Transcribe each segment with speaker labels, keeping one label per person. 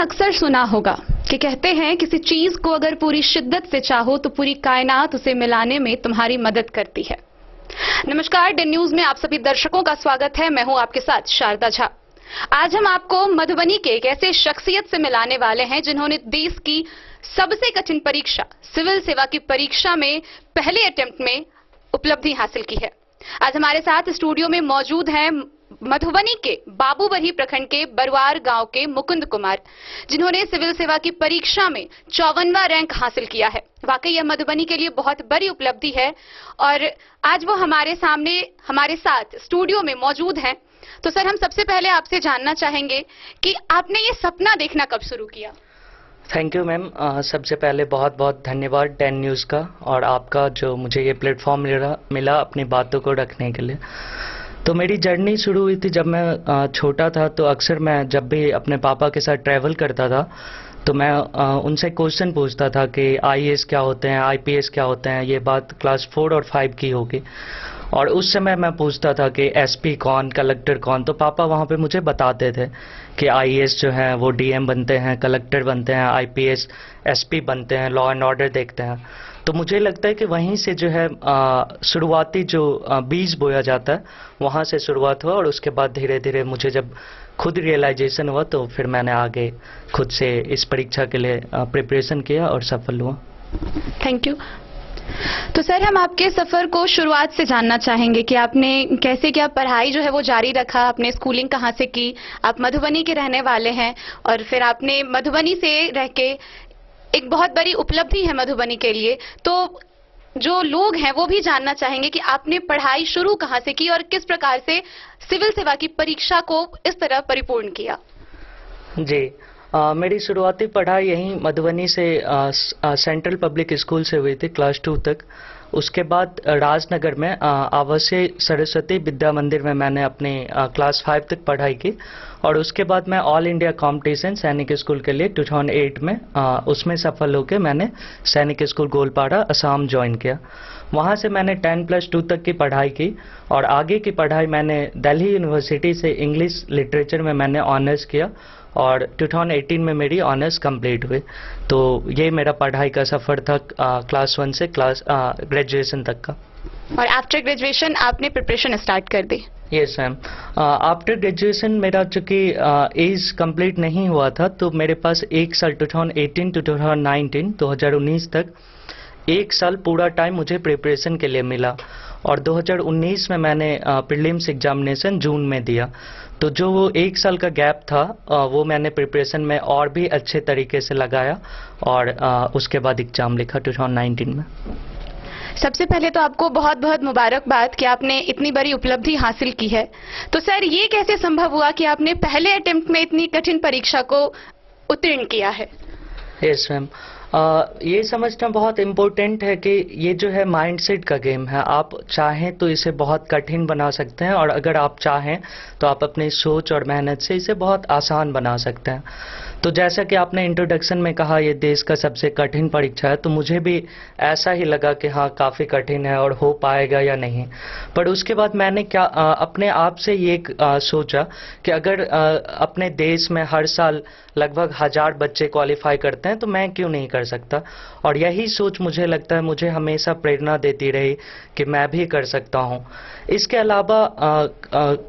Speaker 1: अक्सर सुना होगा कि कहते हैं किसी चीज को अगर पूरी शिद्दत से चाहो तो पूरी कायनात उसे मिलाने में तुम्हारी मदद करती है। नमस्कार, डे न्यूज में आप सभी दर्शकों का स्वागत है। मैं हूं आपके साथ शारदा झा। आज हम आपको मधुबनी के एक ऐसे शख्सियत से मिलाने वाले हैं जिन्होंने देश की सबसे कठिन परीक्षा सिविल सेवा की परीक्षा में पहले अटेम्प्ट में उपलब्धि हासिल की है। आज हमारे साथ स्टूडियो में मौजूद हैं मधुबनी के बाबूबरही प्रखंड के बरवार गांव के मुकुंद कुमार, जिन्होंने सिविल सेवा की परीक्षा में 54वां रैंक हासिल किया है। वाकई यह मधुबनी के लिए बहुत बड़ी उपलब्धि है और आज वो हमारे साथ स्टूडियो में मौजूद हैं। तो सर, हम सबसे पहले आपसे जानना चाहेंगे कि आपने ये सपना देखना कब शुरू किया?
Speaker 2: Thank you ma'am. सबसे पहले बहुत बहुत धन्यवाद 10 न्यूज़ का और आपका जो मुझे ये प्लेटफॉर्म मिला अपनी बातों को रखने के लिए। तो मेरी जर्नी शुरू हुई थी जब मैं छोटा था। तो अक्सर मैं जब भी अपने पापा के साथ ट्रैवल करता था तो मैं उनसे क्वेश्चन पूछता था कि आईएएस क्या होते हैं, आईपीएस क्या होते हैं। ये बात क्लास 4 और 5 की होगी और उस समय मैं पूछता था कि एसपी कौन, कलेक्टर कौन। तो पापा वहाँ पे मुझे बताते थे कि आईएएस जो है वो डीएम बनते हैं, कलेक्टर बनते हैं, आईपीएस एसपी बनते हैं, लॉ एंड ऑर्डर देखते हैं। तो मुझे लगता है कि वहीं से जो है शुरुआती जो बीज बोया जाता है वहाँ से शुरुआत हुआ और उसके बाद धीरे धीरे मुझे जब खुद रियलाइजेशन हुआ तो फिर मैंने आगे खुद से इस परीक्षा के लिए प्रिपरेशन किया और सफल हुआ।
Speaker 1: Thank you. तो सर, हम आपके सफर को शुरुआत से जानना चाहेंगे कि आपने कैसे क्या पढ़ाई जो है वो जारी रखा, आपने स्कूलिंग कहाँ से की? आप मधुबनी के रहने वाले हैं और फिर आपने मधुबनी से रह के एक बहुत बड़ी उपलब्धि है मधुबनी के लिए। तो जो लोग हैं वो भी जानना चाहेंगे कि आपने पढ़ाई शुरू कहाँ से की और किस प्रकार से सिविल सेवा की परीक्षा को इस तरह परिपूर्ण किया?
Speaker 2: जी, मेरी शुरुआती पढ़ाई यहीं मधुबनी से सेंट्रल पब्लिक स्कूल से हुई थी क्लास 2 तक। उसके बाद राजनगर में आवासीय सरस्वती विद्या मंदिर में मैंने अपनी क्लास 5 तक पढ़ाई की और उसके बाद मैं ऑल इंडिया कंपटीशन सैनिक स्कूल के लिए 2008 में उसमें सफल होकर मैंने सैनिक स्कूल गोलपाड़ा असम ज्वाइन किया। वहाँ से मैंने 10+2 तक की पढ़ाई की और आगे की पढ़ाई मैंने दिल्ली यूनिवर्सिटी से इंग्लिश लिटरेचर में मैंने ऑनर्स किया और 2018 में मेरी ऑनर्स कंप्लीट हुई। तो ये मेरा पढ़ाई का सफ़र था क्लास 1 से ग्रेजुएशन तक का।
Speaker 1: और आफ्टर ग्रेजुएशन आपने प्रिपरेशन स्टार्ट कर दी?
Speaker 2: Yes ma'am. आफ्टर ग्रेजुएशन मेरा चूँकि एज कंप्लीट नहीं हुआ था तो मेरे पास एक साल 2018 to 2019 तक एक साल पूरा टाइम मुझे प्रिपरेशन के लिए मिला और 2019 में मैंने प्रीलिम्स एग्जामिनेशन जून में दिया। तो जो वो एक साल का गैप था वो मैंने प्रिपरेशन में और भी अच्छे तरीके से लगाया और उसके बाद एग्जाम लिखा 2019 में।
Speaker 1: सबसे पहले तो आपको बहुत बहुत मुबारकबाद कि आपने इतनी बड़ी उपलब्धि हासिल की है। तो सर, ये कैसे संभव हुआ कि आपने पहले अटेम्प्ट में इतनी कठिन परीक्षा को उत्तीर्ण किया है?
Speaker 2: यस मैम, ये समझना बहुत इम्पोर्टेंट है कि ये जो है माइंडसेट का गेम है। आप चाहें तो इसे बहुत कठिन बना सकते हैं और अगर आप चाहें तो आप अपनी सोच और मेहनत से इसे बहुत आसान बना सकते हैं। तो जैसा कि आपने इंट्रोडक्शन में कहा ये देश का सबसे कठिन परीक्षा है, तो मुझे भी ऐसा ही लगा कि हाँ काफ़ी कठिन है और हो पाएगा या नहीं। पर उसके बाद मैंने अपने आप से ये सोचा कि अगर अपने देश में हर साल लगभग 1000 बच्चे क्वालिफाई करते हैं तो मैं क्यों नहीं कर सकता। और यही सोच मुझे लगता है मुझे हमेशा प्रेरणा देती रही कि मैं भी कर सकता हूँ। इसके अलावा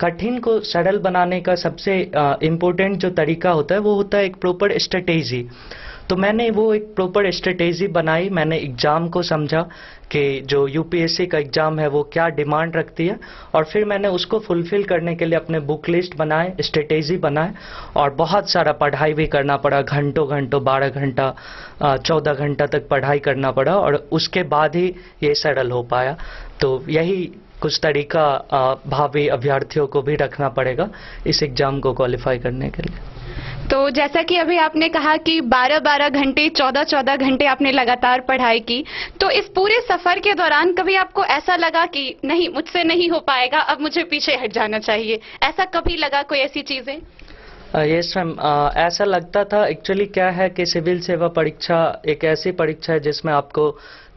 Speaker 2: कठिन को सरल बनाने का सबसे इम्पोर्टेंट जो तरीका होता है वो होता है एक प्रॉपर स्ट्रेटेजी। तो मैंने वो एक प्रॉपर स्ट्रेटेजी बनाई। मैंने एग्ज़ाम को समझा कि जो यूपीएससी का एग्ज़ाम है वो क्या डिमांड रखती है और फिर मैंने उसको फुलफ़िल करने के लिए अपने बुक लिस्ट बनाए, स्ट्रेटेजी बनाए और बहुत सारा पढ़ाई भी करना पड़ा। घंटों 12 घंटा 14 घंटा तक पढ़ाई करना पड़ा और उसके बाद ही ये सरल हो पाया। तो यही कुछ तरीका भावी अभ्यर्थियों को भी रखना पड़ेगा इस एग्ज़ाम को क्वालिफाई करने के लिए।
Speaker 1: तो जैसा कि अभी आपने कहा कि 12-12 घंटे 14-14 घंटे आपने लगातार पढ़ाई की, तो इस पूरे सफर के दौरान कभी आपको ऐसा लगा कि नहीं, मुझसे नहीं हो पाएगा, अब मुझे पीछे हट जाना चाहिए? ऐसा कभी लगा, कोई ऐसी चीजें?
Speaker 2: यस मैम, ऐसा लगता था। एक्चुअली क्या है कि सिविल सेवा परीक्षा एक ऐसी परीक्षा है जिसमें आपको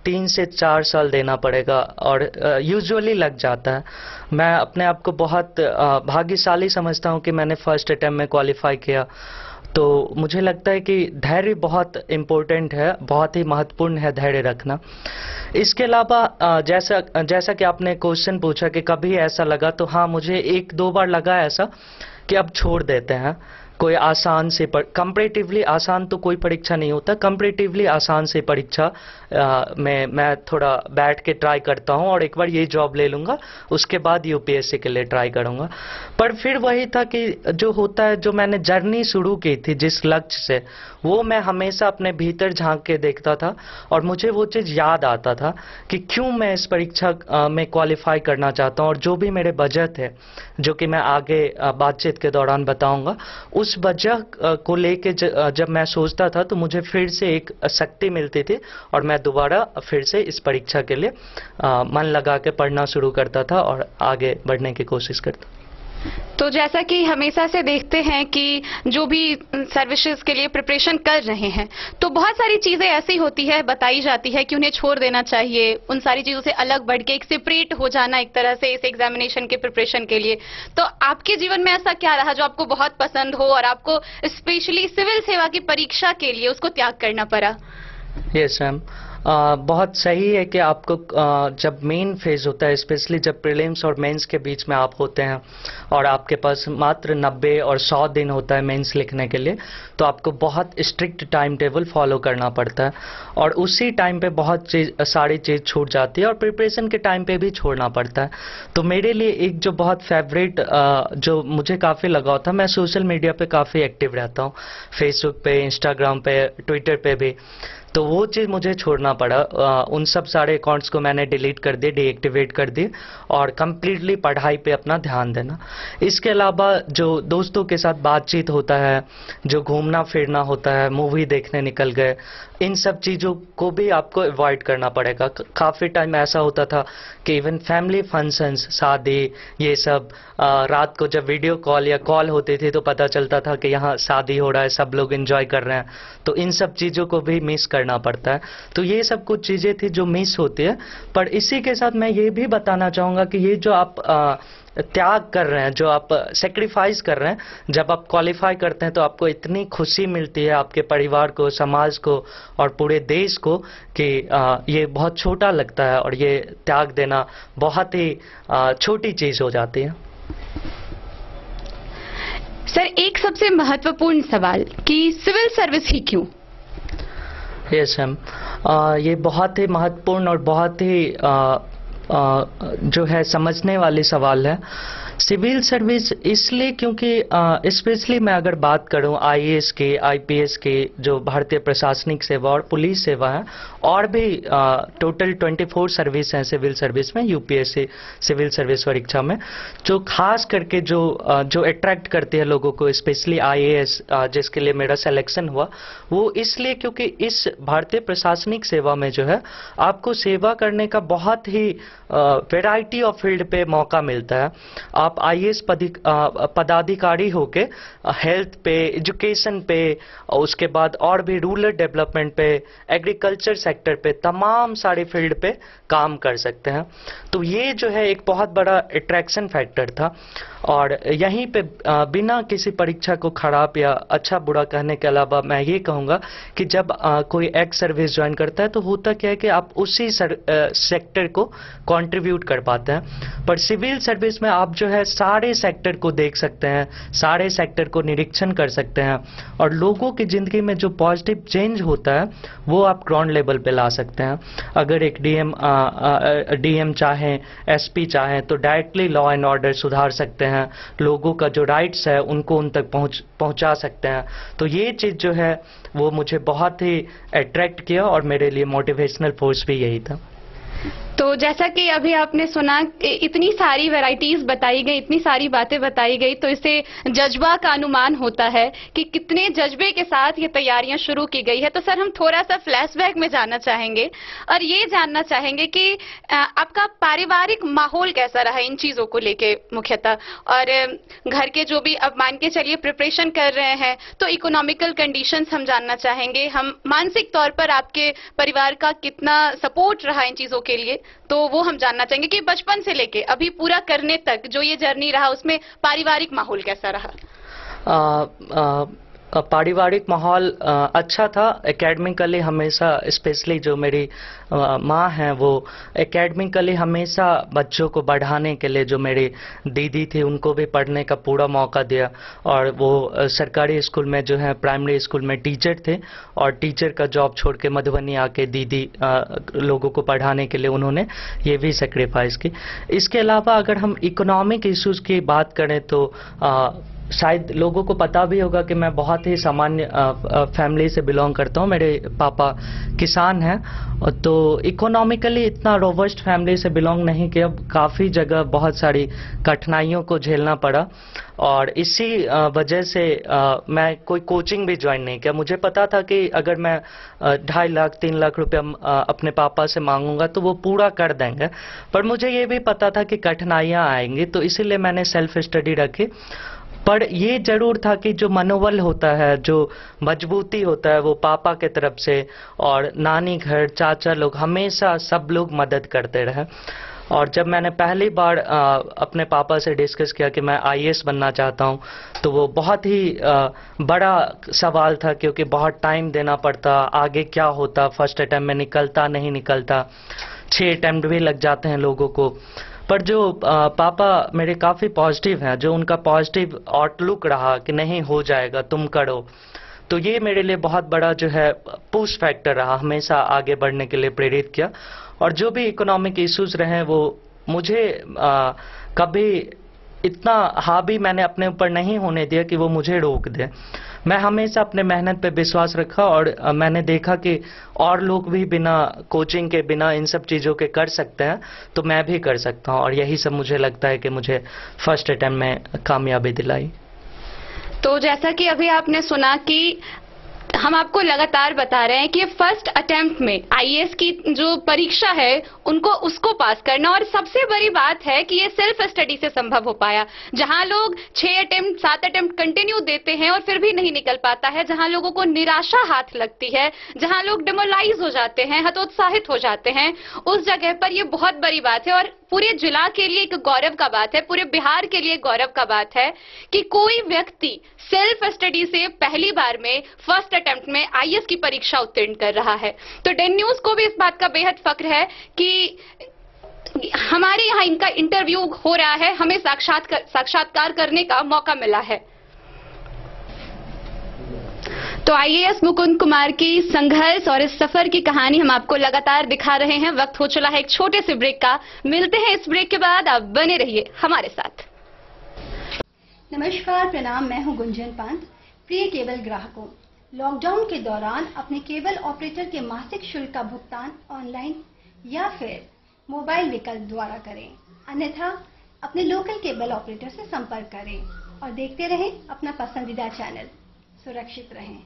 Speaker 2: 3 से 4 साल देना पड़ेगा और यूजुअली लग जाता है। मैं अपने आप को बहुत भाग्यशाली समझता हूँ कि मैंने फर्स्ट अटेम्प्ट में क्वालिफाई किया। तो मुझे लगता है कि धैर्य बहुत इम्पोर्टेंट है, बहुत ही महत्वपूर्ण है धैर्य रखना। इसके अलावा जैसा कि आपने क्वेश्चन पूछा कि कभी ऐसा लगा, तो हाँ, मुझे एक दो बार लगा ऐसा कि अब छोड़ देते हैं। कोई आसान से कंपैरेटिवली आसान तो कोई परीक्षा नहीं होता, कंपैरेटिवली आसान से परीक्षा मैं थोड़ा बैठ के ट्राई करता हूं और एक बार ये जॉब ले लूंगा, उसके बाद यूपीएससी के लिए ट्राई करूंगा। पर फिर वही था कि जो होता है, जो मैंने जर्नी शुरू की थी जिस लक्ष्य से, वो मैं हमेशा अपने भीतर झांक के देखता था और मुझे वो चीज़ याद आता था कि क्यों मैं इस परीक्षा में क्वालिफाई करना चाहता हूँ। और जो भी मेरे बजट है, जो कि मैं आगे बातचीत के दौरान बताऊंगा, उस वजह को लेके जब मैं सोचता था तो मुझे फिर से एक शक्ति मिलती थी और मैं दोबारा फिर से इस परीक्षा के लिए मन लगा के पढ़ना शुरू करता था और आगे बढ़ने की कोशिश करता।
Speaker 1: तो जैसा कि हमेशा से देखते हैं कि जो भी सर्विसेज के लिए प्रिपरेशन कर रहे हैं, तो बहुत सारी चीजें ऐसी होती है, बताई जाती है कि उन्हें छोड़ देना चाहिए, उन सारी चीजों से अलग बढ़ के एक सेपरेट हो जाना एक तरह से इस एग्जामिनेशन के प्रिपरेशन के लिए। तो आपके जीवन में ऐसा क्या रहा जो आपको बहुत पसंद हो और आपको स्पेशली सिविल सेवा की परीक्षा के लिए उसको त्याग करना पड़ा?
Speaker 2: यस मैम, बहुत सही है कि आपको जब मेन फेज होता है, स्पेशली जब प्रीलिम्स और मेंस के बीच में आप होते हैं और आपके पास मात्र 90 और 100 दिन होता है मेंस लिखने के लिए, तो आपको बहुत स्ट्रिक्ट टाइम टेबल फॉलो करना पड़ता है और उसी टाइम पे बहुत सारी चीज़ छूट जाती है और प्रिपरेशन के टाइम पे भी छोड़ना पड़ता है। तो मेरे लिए एक जो बहुत फेवरेट जो मुझे काफ़ी लगाव था, मैं सोशल मीडिया पे काफ़ी एक्टिव रहता हूँ, फेसबुक पे, इंस्टाग्राम पे, ट्विटर पे भी। तो वो चीज़ मुझे छोड़ना पड़ा, उन सब सारे अकाउंट्स को मैंने डिलीट कर दिए, डीएक्टिवेट कर दिए और कम्प्लीटली पढ़ाई पे अपना ध्यान देना। इसके अलावा जो दोस्तों के साथ बातचीत होता है, जो घूमना फिरना होता है, मूवी देखने निकल गए, इन सब चीज़ों को भी आपको अवॉइड करना पड़ेगा। काफ़ी टाइम ऐसा होता था कि इवन फैमिली फंक्शंस, शादी, ये सब रात को जब वीडियो कॉल या कॉल होती थी तो पता चलता था कि यहाँ शादी हो रहा है, सब लोग एंजॉय कर रहे हैं, तो इन सब चीज़ों को भी मिस करना पड़ता है। तो ये सब कुछ चीज़ें थी जो मिस होती है। पर इसी के साथ मैं ये भी बताना चाहूँगा कि ये जो आप त्याग कर रहे हैं, जो आप सेक्रीफाइस कर रहे हैं, जब आप क्वालिफाई करते हैं तो आपको इतनी खुशी मिलती है, आपके परिवार को, समाज को और पूरे देश को, कि ये बहुत छोटा लगता है और ये त्याग देना बहुत ही छोटी चीज़ हो जाती है।
Speaker 1: सर, एक सबसे महत्वपूर्ण सवाल कि सिविल सर्विस ही क्यों?
Speaker 2: यस मैम, ये बहुत ही महत्वपूर्ण और बहुत ही जो है समझने वाली सवाल है। सिविल सर्विस इसलिए क्योंकि स्पेशली मैं अगर बात करूं आईएएस के, आईपीएस के, जो भारतीय प्रशासनिक सेवा और पुलिस सेवा है, और भी टोटल 24 सर्विस हैं सिविल सर्विस में, यूपीएससी सिविल सर्विस परीक्षा में, जो खास करके जो अट्रैक्ट करती है लोगों को, स्पेशली आईएएस जिसके लिए मेरा सिलेक्शन हुआ, वो इसलिए क्योंकि इस भारतीय प्रशासनिक सेवा में जो है आपको सेवा करने का बहुत ही वैरायटी ऑफ फील्ड पे मौका मिलता है। आप आईएएस पदाधिकारी होके हेल्थ पे, एजुकेशन पे, उसके बाद और भी रूरल डेवलपमेंट पे, एग्रीकल्चर सेक्टर पे, तमाम सारे फील्ड पे काम कर सकते हैं। तो ये जो है एक बहुत बड़ा अट्रैक्शन फैक्टर था और यहीं पे बिना किसी परीक्षा को खराब या अच्छा बुरा कहने के अलावा मैं ये कहूँगा कि जब कोई एक्स सर्विस ज्वाइन करता है तो होता क्या है कि आप उसी सेक्टर को कंट्रीब्यूट कर पाते हैं। पर सिविल सर्विस में आप जो है सारे सेक्टर को देख सकते हैं, सारे सेक्टर को निरीक्षण कर सकते हैं और लोगों की ज़िंदगी में जो पॉजिटिव चेंज होता है वो आप ग्राउंड लेवल पे ला सकते हैं। अगर एक डीएम चाहें, एसपी चाहें तो डायरेक्टली लॉ एंड ऑर्डर सुधार सकते हैं, लोगों का जो राइट्स है उनको उन तक पहुंचा सकते हैं। तो ये चीज़ जो है वो मुझे बहुत ही अट्रैक्ट किया और मेरे लिए मोटिवेशनल फोर्स भी यही था।
Speaker 1: तो जैसा कि अभी आपने सुना, इतनी सारी वैरायटीज बताई गई, इतनी सारी बातें बताई गई, तो इससे जज्बा का अनुमान होता है कि कितने जज्बे के साथ ये तैयारियां शुरू की गई है। तो सर, हम थोड़ा सा फ्लैशबैक में जाना चाहेंगे और ये जानना चाहेंगे कि आपका पारिवारिक माहौल कैसा रहा इन चीजों को लेके मुख्यतः, और घर के जो भी, अब मान के चलिए प्रिपरेशन कर रहे हैं, तो इकोनॉमिकल कंडीशंस हम जानना चाहेंगे, हम मानसिक तौर पर आपके परिवार का कितना सपोर्ट रहा इन चीजों के लिए, तो वो हम जानना चाहेंगे कि बचपन से लेके अभी पूरा करने तक जो ये जर्नी रहा उसमें पारिवारिक माहौल कैसा रहा?
Speaker 2: पारिवारिक माहौल अच्छा था। एकेडमिकली हमेशा, स्पेशली जो मेरी माँ हैं, वो एकेडमिकली हमेशा बच्चों को बढ़ाने के लिए, जो मेरी दीदी थी उनको भी पढ़ने का पूरा मौका दिया। और वो सरकारी स्कूल में जो है, प्राइमरी स्कूल में टीचर थे, और टीचर का जॉब छोड़ के मधुबनी आके दीदी लोगों को पढ़ाने के लिए उन्होंने ये भी सेक्रीफाइस की। इसके अलावा अगर हम इकोनॉमिक इश्यूज की बात करें तो शायद लोगों को पता भी होगा कि मैं बहुत ही सामान्य फैमिली से बिलोंग करता हूं। मेरे पापा किसान हैं, तो इकोनॉमिकली इतना रोबस्ट फैमिली से बिलोंग नहीं किया। काफ़ी जगह बहुत सारी कठिनाइयों को झेलना पड़ा, और इसी वजह से मैं कोई कोचिंग भी ज्वाइन नहीं किया। मुझे पता था कि अगर मैं 2.5 लाख 3 लाख रुपया अपने पापा से मांगूंगा तो वो पूरा कर देंगे, पर मुझे ये भी पता था कि कठिनाइयाँ आएंगी, तो इसीलिए मैंने सेल्फ स्टडी रखी। पर ये जरूर था कि जो मनोबल होता है, जो मजबूती होता है, वो पापा के तरफ से और नानी घर, चाचा लोग, हमेशा सब लोग मदद करते रहे। और जब मैंने पहली बार अपने पापा से डिस्कस किया कि मैं IAS बनना चाहता हूं, तो वो बहुत ही बड़ा सवाल था, क्योंकि बहुत टाइम देना पड़ता, आगे क्या होता, फर्स्ट अटेम्प्ट में निकलता नहीं निकलता, 6 अटेम्प्ट भी लग जाते हैं लोगों को। पर जो पापा मेरे काफ़ी पॉजिटिव हैं, जो उनका पॉजिटिव आउटलुक रहा कि नहीं हो जाएगा, तुम करो, तो ये मेरे लिए बहुत बड़ा जो है पुश फैक्टर रहा, हमेशा आगे बढ़ने के लिए प्रेरित किया। और जो भी इकोनॉमिक इश्यूज रहे, वो मुझे कभी इतना हावी मैंने अपने ऊपर नहीं होने दिया कि वो मुझे रोक दे। मैं हमेशा अपने मेहनत पे विश्वास रखा, और मैंने देखा कि और लोग भी बिना कोचिंग के, बिना इन सब चीज़ों के कर सकते हैं, तो मैं भी कर सकता हूँ। और यही सब मुझे लगता है कि मुझे फर्स्ट अटेम्प्ट में कामयाबी दिलाई।
Speaker 1: तो जैसा कि अभी आपने सुना कि हम आपको लगातार बता रहे हैं कि फर्स्ट अटेम्प्ट में IAS की जो परीक्षा है उसको पास करना, और सबसे बड़ी बात है कि ये सेल्फ स्टडी से संभव हो पाया। जहां लोग 6 अटेम्प्ट 7 अटेम्प्ट कंटिन्यू देते हैं और फिर भी नहीं निकल पाता है, जहां लोगों को निराशा हाथ लगती है, जहां लोग डिमोरलाइज हो जाते हैं, हतोत्साहित हो जाते हैं, उस जगह पर ये बहुत बड़ी बात है, और पूरे जिला के लिए एक गौरव का बात है, पूरे बिहार के लिए गौरव का बात है कि कोई व्यक्ति सेल्फ स्टडी से पहली बार में फर्स्ट अटेम्प्ट में IAS की परीक्षा उत्तीर्ण कर रहा है। तो डेन न्यूज को भी इस बात का बेहद फक्र है कि हमारे यहाँ इनका इंटरव्यू हो रहा है, हमें साक्षात्कार करने का मौका मिला है। तो IAS मुकुंद कुमार की संघर्ष और इस सफर की कहानी हम आपको लगातार दिखा रहे हैं। वक्त हो चला है एक छोटे से ब्रेक का, मिलते हैं इस ब्रेक के बाद, आप बने रहिए हमारे साथ।
Speaker 3: नमस्कार, प्रणाम, मैं हूं गुंजन पंत। प्रिय केबल ग्राहकों, लॉकडाउन के दौरान अपने केबल ऑपरेटर के मासिक शुल्क का भुगतान ऑनलाइन या फिर मोबाइल विकल्प द्वारा करें, अन्यथा अपने लोकल केबल ऑपरेटर से संपर्क करें और देखते रहें अपना पसंदीदा चैनल। सुरक्षित रहें।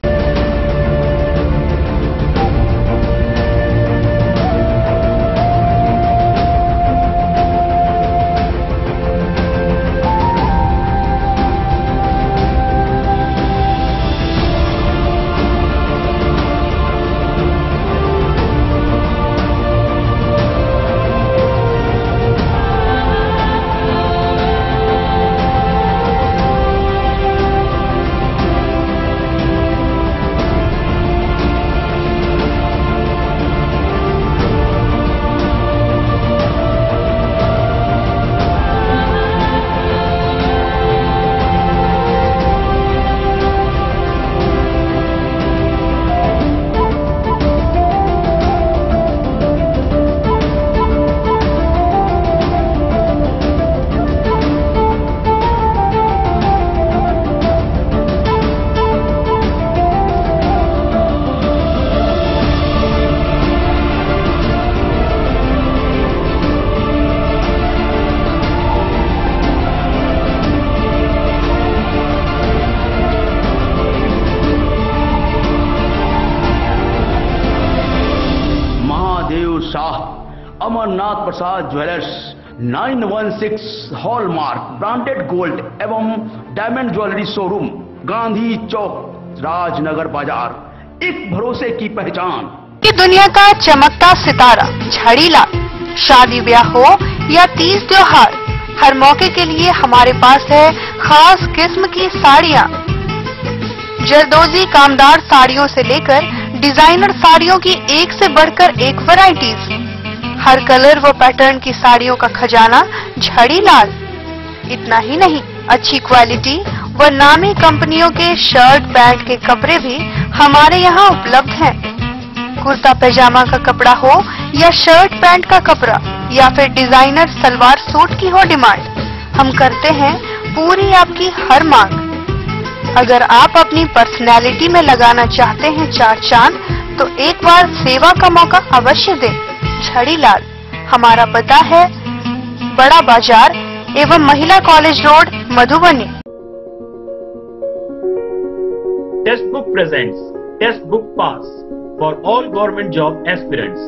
Speaker 4: अमरनाथ प्रसाद ज्वेलर्स 916 हॉलमार्क ब्रांडेड गोल्ड एवं डायमंड ज्वेलरी शोरूम, गांधी चौक, राजनगर बाजार, एक भरोसे की पहचान।
Speaker 5: ये दुनिया का चमकता सितारा झाड़ीलाल, शादी ब्याह हो या तीज त्योहार, हर मौके के लिए हमारे पास है खास किस्म की साड़ियाँ। जरदोजी कामदार साड़ियों से लेकर डिजाइनर साड़ियों की एक से बढ़कर एक वैरायटीज, हर कलर व पैटर्न की साड़ियों का खजाना झड़ीलाल। इतना ही नहीं, अच्छी क्वालिटी व नामी कंपनियों के शर्ट पैंट के कपड़े भी हमारे यहाँ उपलब्ध हैं। कुर्ता पैजामा का कपड़ा हो या शर्ट पैंट का कपड़ा या फिर डिजाइनर सलवार सूट की हो डिमांड, हम करते हैं पूरी आपकी हर मांग। अगर आप अपनी पर्सनैलिटी में लगाना चाहते हैं चार चांद तो एक बार सेवा का मौका अवश्य दें। झड़ीलाल, हमारा पता है बड़ा बाजार एवं महिला college road, Madhubani.
Speaker 6: Testbook presents Testbook pass for all government job aspirants.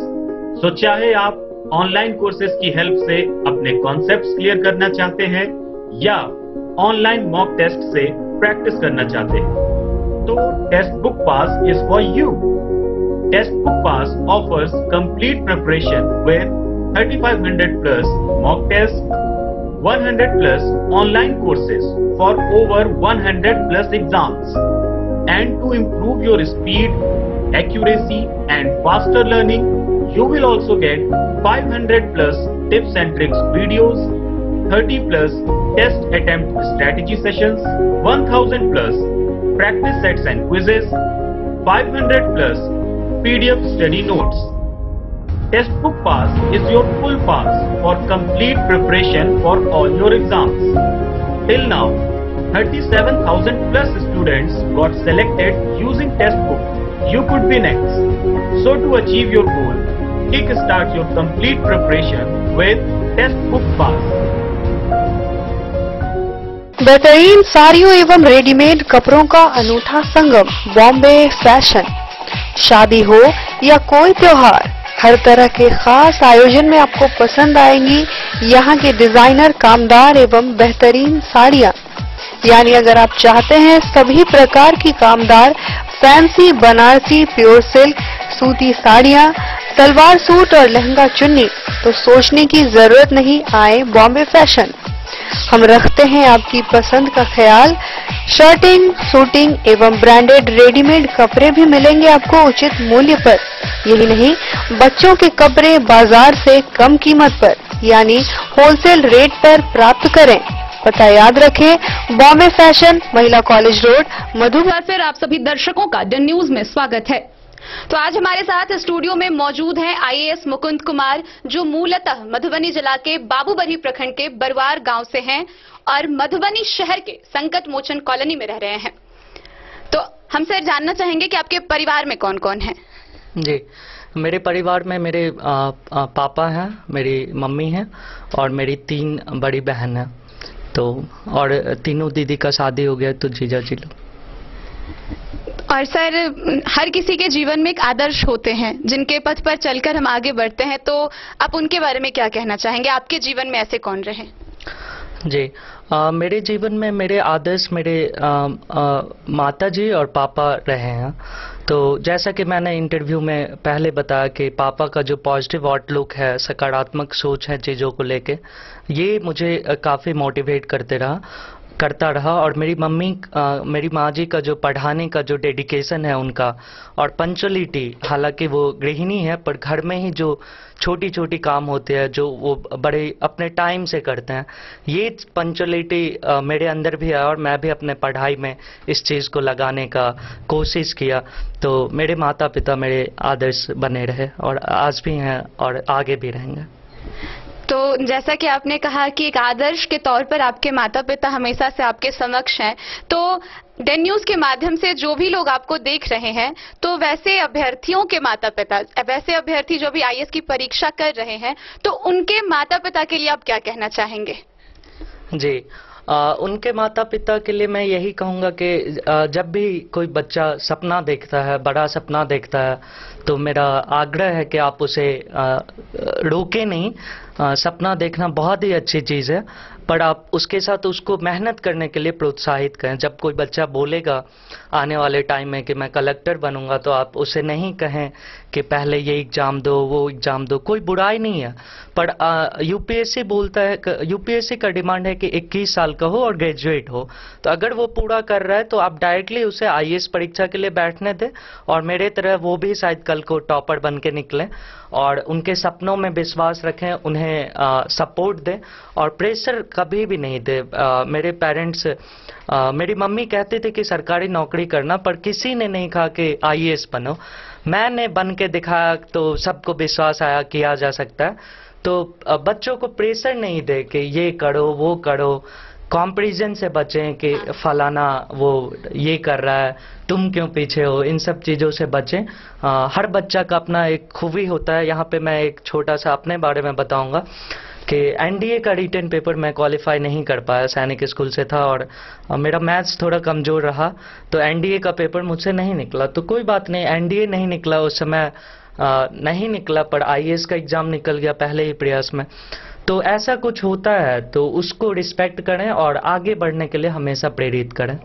Speaker 6: So चाहे आप ऑनलाइन कोर्सेज की हेल्प से अपने कॉन्सेप्ट्स क्लियर करना चाहते हैं या ऑनलाइन मॉक टेस्ट से प्रैक्टिस करना चाहते हैं, तो Testbook pass is for you. Testbook pass offers complete preparation with 3500 plus mock tests, 100 plus online courses for over 100 plus exams. And to improve your speed, accuracy and faster learning, you will also get 500 plus tips and tricks videos, 30 plus test attempt strategy sessions, 1000 plus practice sets and quizzes, 500 plus PDF study notes. Test book pass is your full pass for complete preparation for all your exams. Till now, 37,000 plus students got selected using test book. You could be next. So to achieve your goal, kickstart your complete preparation with test book pass.
Speaker 5: बेहतरीन साड़ियों एवं readymade कपड़ों का अनूठा संगम, Bombay fashion. शादी हो या कोई त्योहार, हर तरह के खास आयोजन में आपको पसंद आएंगी यहाँ के डिजाइनर कामदार एवं बेहतरीन साड़ियाँ। यानी अगर आप चाहते हैं सभी प्रकार की कामदार फैंसी बनारसी प्योर सिल्क सूती साड़ियाँ, सलवार सूट और लहंगा चुन्नी, तो सोचने की जरूरत नहीं, आए बॉम्बे फैशन। हम रखते हैं आपकी पसंद का ख्याल। शर्टिंग, सूटिंग एवं ब्रांडेड रेडीमेड कपड़े भी मिलेंगे आपको उचित मूल्य पर। यही नहीं, बच्चों के कपड़े बाजार से कम कीमत पर यानी होलसेल रेट पर प्राप्त करें। पता याद रखें, बॉम्बे फैशन, महिला कॉलेज रोड, मधुबनी।
Speaker 1: फिर आप सभी दर्शकों का डन न्यूज में स्वागत है। तो आज हमारे साथ स्टूडियो में मौजूद हैं IAS मुकुंद कुमार, जो मूलतः मधुबनी जिला के बाबूबरही प्रखंड के बरवार गांव से हैं और मधुबनी शहर के संकट मोचन कॉलोनी में रह रहे हैं। तो हमसे जानना चाहेंगे कि आपके परिवार में कौन कौन है?
Speaker 2: जी, मेरे परिवार में मेरे पापा हैं, मेरी मम्मी हैं और मेरी 3 बड़ी बहन हैं। तो और तीनों दीदी का शादी हो गया, तो जीजा जी लोग।
Speaker 1: और सर, हर किसी के जीवन में एक आदर्श होते हैं जिनके पथ पर चलकर हम आगे बढ़ते हैं, तो आप उनके बारे में क्या कहना चाहेंगे? आपके जीवन में ऐसे कौन रहे?
Speaker 2: जी, मेरे जीवन में मेरे आदर्श मेरे माता जी और पापा रहे हैं। तो जैसा कि मैंने इंटरव्यू में पहले बताया कि पापा का जो पॉजिटिव आउटलुक है, सकारात्मक सोच है चीज़ों को लेके, ये मुझे काफ़ी मोटिवेट करता रहा। और मेरी माँ जी का जो पढ़ाने का जो डेडिकेशन है उनका, और पंचुअलिटी, हालांकि वो गृहिणी है पर घर में ही जो छोटी छोटी काम होते हैं जो वो बड़े अपने टाइम से करते हैं, ये पंचुअलिटी मेरे अंदर भी है और मैं भी अपने पढ़ाई में इस चीज़ को लगाने का कोशिश किया। तो मेरे माता पिता मेरे आदर्श बने रहे और आज भी हैं और आगे भी रहेंगे।
Speaker 1: तो जैसा कि आपने कहा कि एक आदर्श के तौर पर आपके माता पिता हमेशा से आपके समक्ष हैं, तो डन न्यूज के माध्यम से जो भी लोग आपको देख रहे हैं, तो वैसे अभ्यर्थियों के माता पिता, वैसे अभ्यर्थी जो भी IAS की परीक्षा कर रहे हैं, तो उनके माता पिता के लिए आप क्या कहना चाहेंगे?
Speaker 2: जी, उनके माता पिता के लिए मैं यही कहूँगा कि जब भी कोई बच्चा सपना देखता है, बड़ा सपना देखता है, तो मेरा आग्रह है कि आप उसे रोके नहीं। सपना देखना बहुत ही अच्छी चीज़ है, पर आप उसके साथ उसको मेहनत करने के लिए प्रोत्साहित करें। जब कोई बच्चा बोलेगा आने वाले टाइम में कि मैं कलेक्टर बनूंगा, तो आप उसे नहीं कहें कि पहले ये एग्ज़ाम दो, वो एग्ज़ाम दो। कोई बुराई नहीं है, पर यूपीएससी बोलता है, यूपीएससी का डिमांड है कि 21 साल का हो और ग्रेजुएट हो। तो अगर वो पूरा कर रहा है तो आप डायरेक्टली उसे आईएएस परीक्षा के लिए बैठने दें, और मेरे तरह वो भी शायद कल को टॉपर बन के निकलें, और उनके सपनों में विश्वास रखें, उन्हें सपोर्ट दें और प्रेशर कभी भी नहीं दे। मेरे पेरेंट्स, मेरी मम्मी कहती थी कि सरकारी नौकरी करना, पर किसी ने नहीं कहा कि आईएएस बनो। मैंने बन के दिखाया तो सबको विश्वास आया किया जा सकता है। तो बच्चों को प्रेशर नहीं दे कि ये करो वो करो, कंपैरिजन से बचें कि फलाना वो ये कर रहा है तुम क्यों पीछे हो, इन सब चीज़ों से बचें। हर बच्चा का अपना एक खूबी होता है। यहाँ पे मैं एक छोटा सा अपने बारे में बताऊंगा कि एनडीए का रिटन पेपर मैं क्वालिफाई नहीं कर पाया, सैनिक स्कूल से था और मेरा मैथ्स थोड़ा कमज़ोर रहा, तो एनडीए का पेपर मुझसे नहीं निकला। तो कोई बात नहीं, एनडीए नहीं निकला उस समय, नहीं निकला, पर आईएएस का एग्ज़ाम निकल गया पहले ही प्रयास में। तो ऐसा कुछ होता है, तो उसको रिस्पेक्ट करें और आगे बढ़ने के लिए हमेशा प्रेरित करें।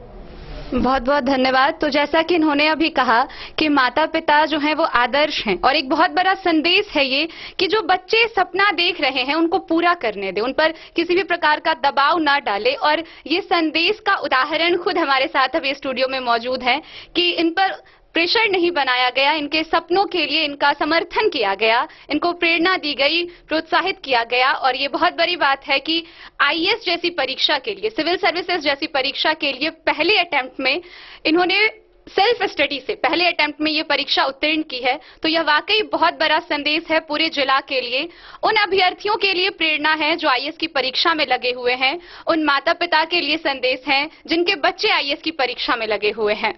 Speaker 1: बहुत बहुत धन्यवाद। तो जैसा कि इन्होंने अभी कहा कि माता पिता जो हैं वो आदर्श हैं, और एक बहुत बड़ा संदेश है ये कि जो बच्चे सपना देख रहे हैं उनको पूरा करने दें, उन पर किसी भी प्रकार का दबाव ना डालें। और ये संदेश का उदाहरण खुद हमारे साथ अभी स्टूडियो में मौजूद है कि इन पर प्रेशर नहीं बनाया गया, इनके सपनों के लिए इनका समर्थन किया गया, इनको प्रेरणा दी गई, प्रोत्साहित किया गया। और ये बहुत बड़ी बात है कि आईएएस जैसी परीक्षा के लिए, सिविल सर्विसेज जैसी परीक्षा के लिए पहले अटेम्प्ट में इन्होंने सेल्फ स्टडी से पहले अटेम्प्ट में ये परीक्षा उत्तीर्ण की है। तो यह वाकई बहुत बड़ा संदेश है पूरे जिला के लिए, उन अभ्यर्थियों के लिए प्रेरणा है जो आईएएस की परीक्षा में लगे हुए हैं, उन माता पिता के लिए संदेश है जिनके बच्चे आईएएस की परीक्षा में लगे हुए हैं।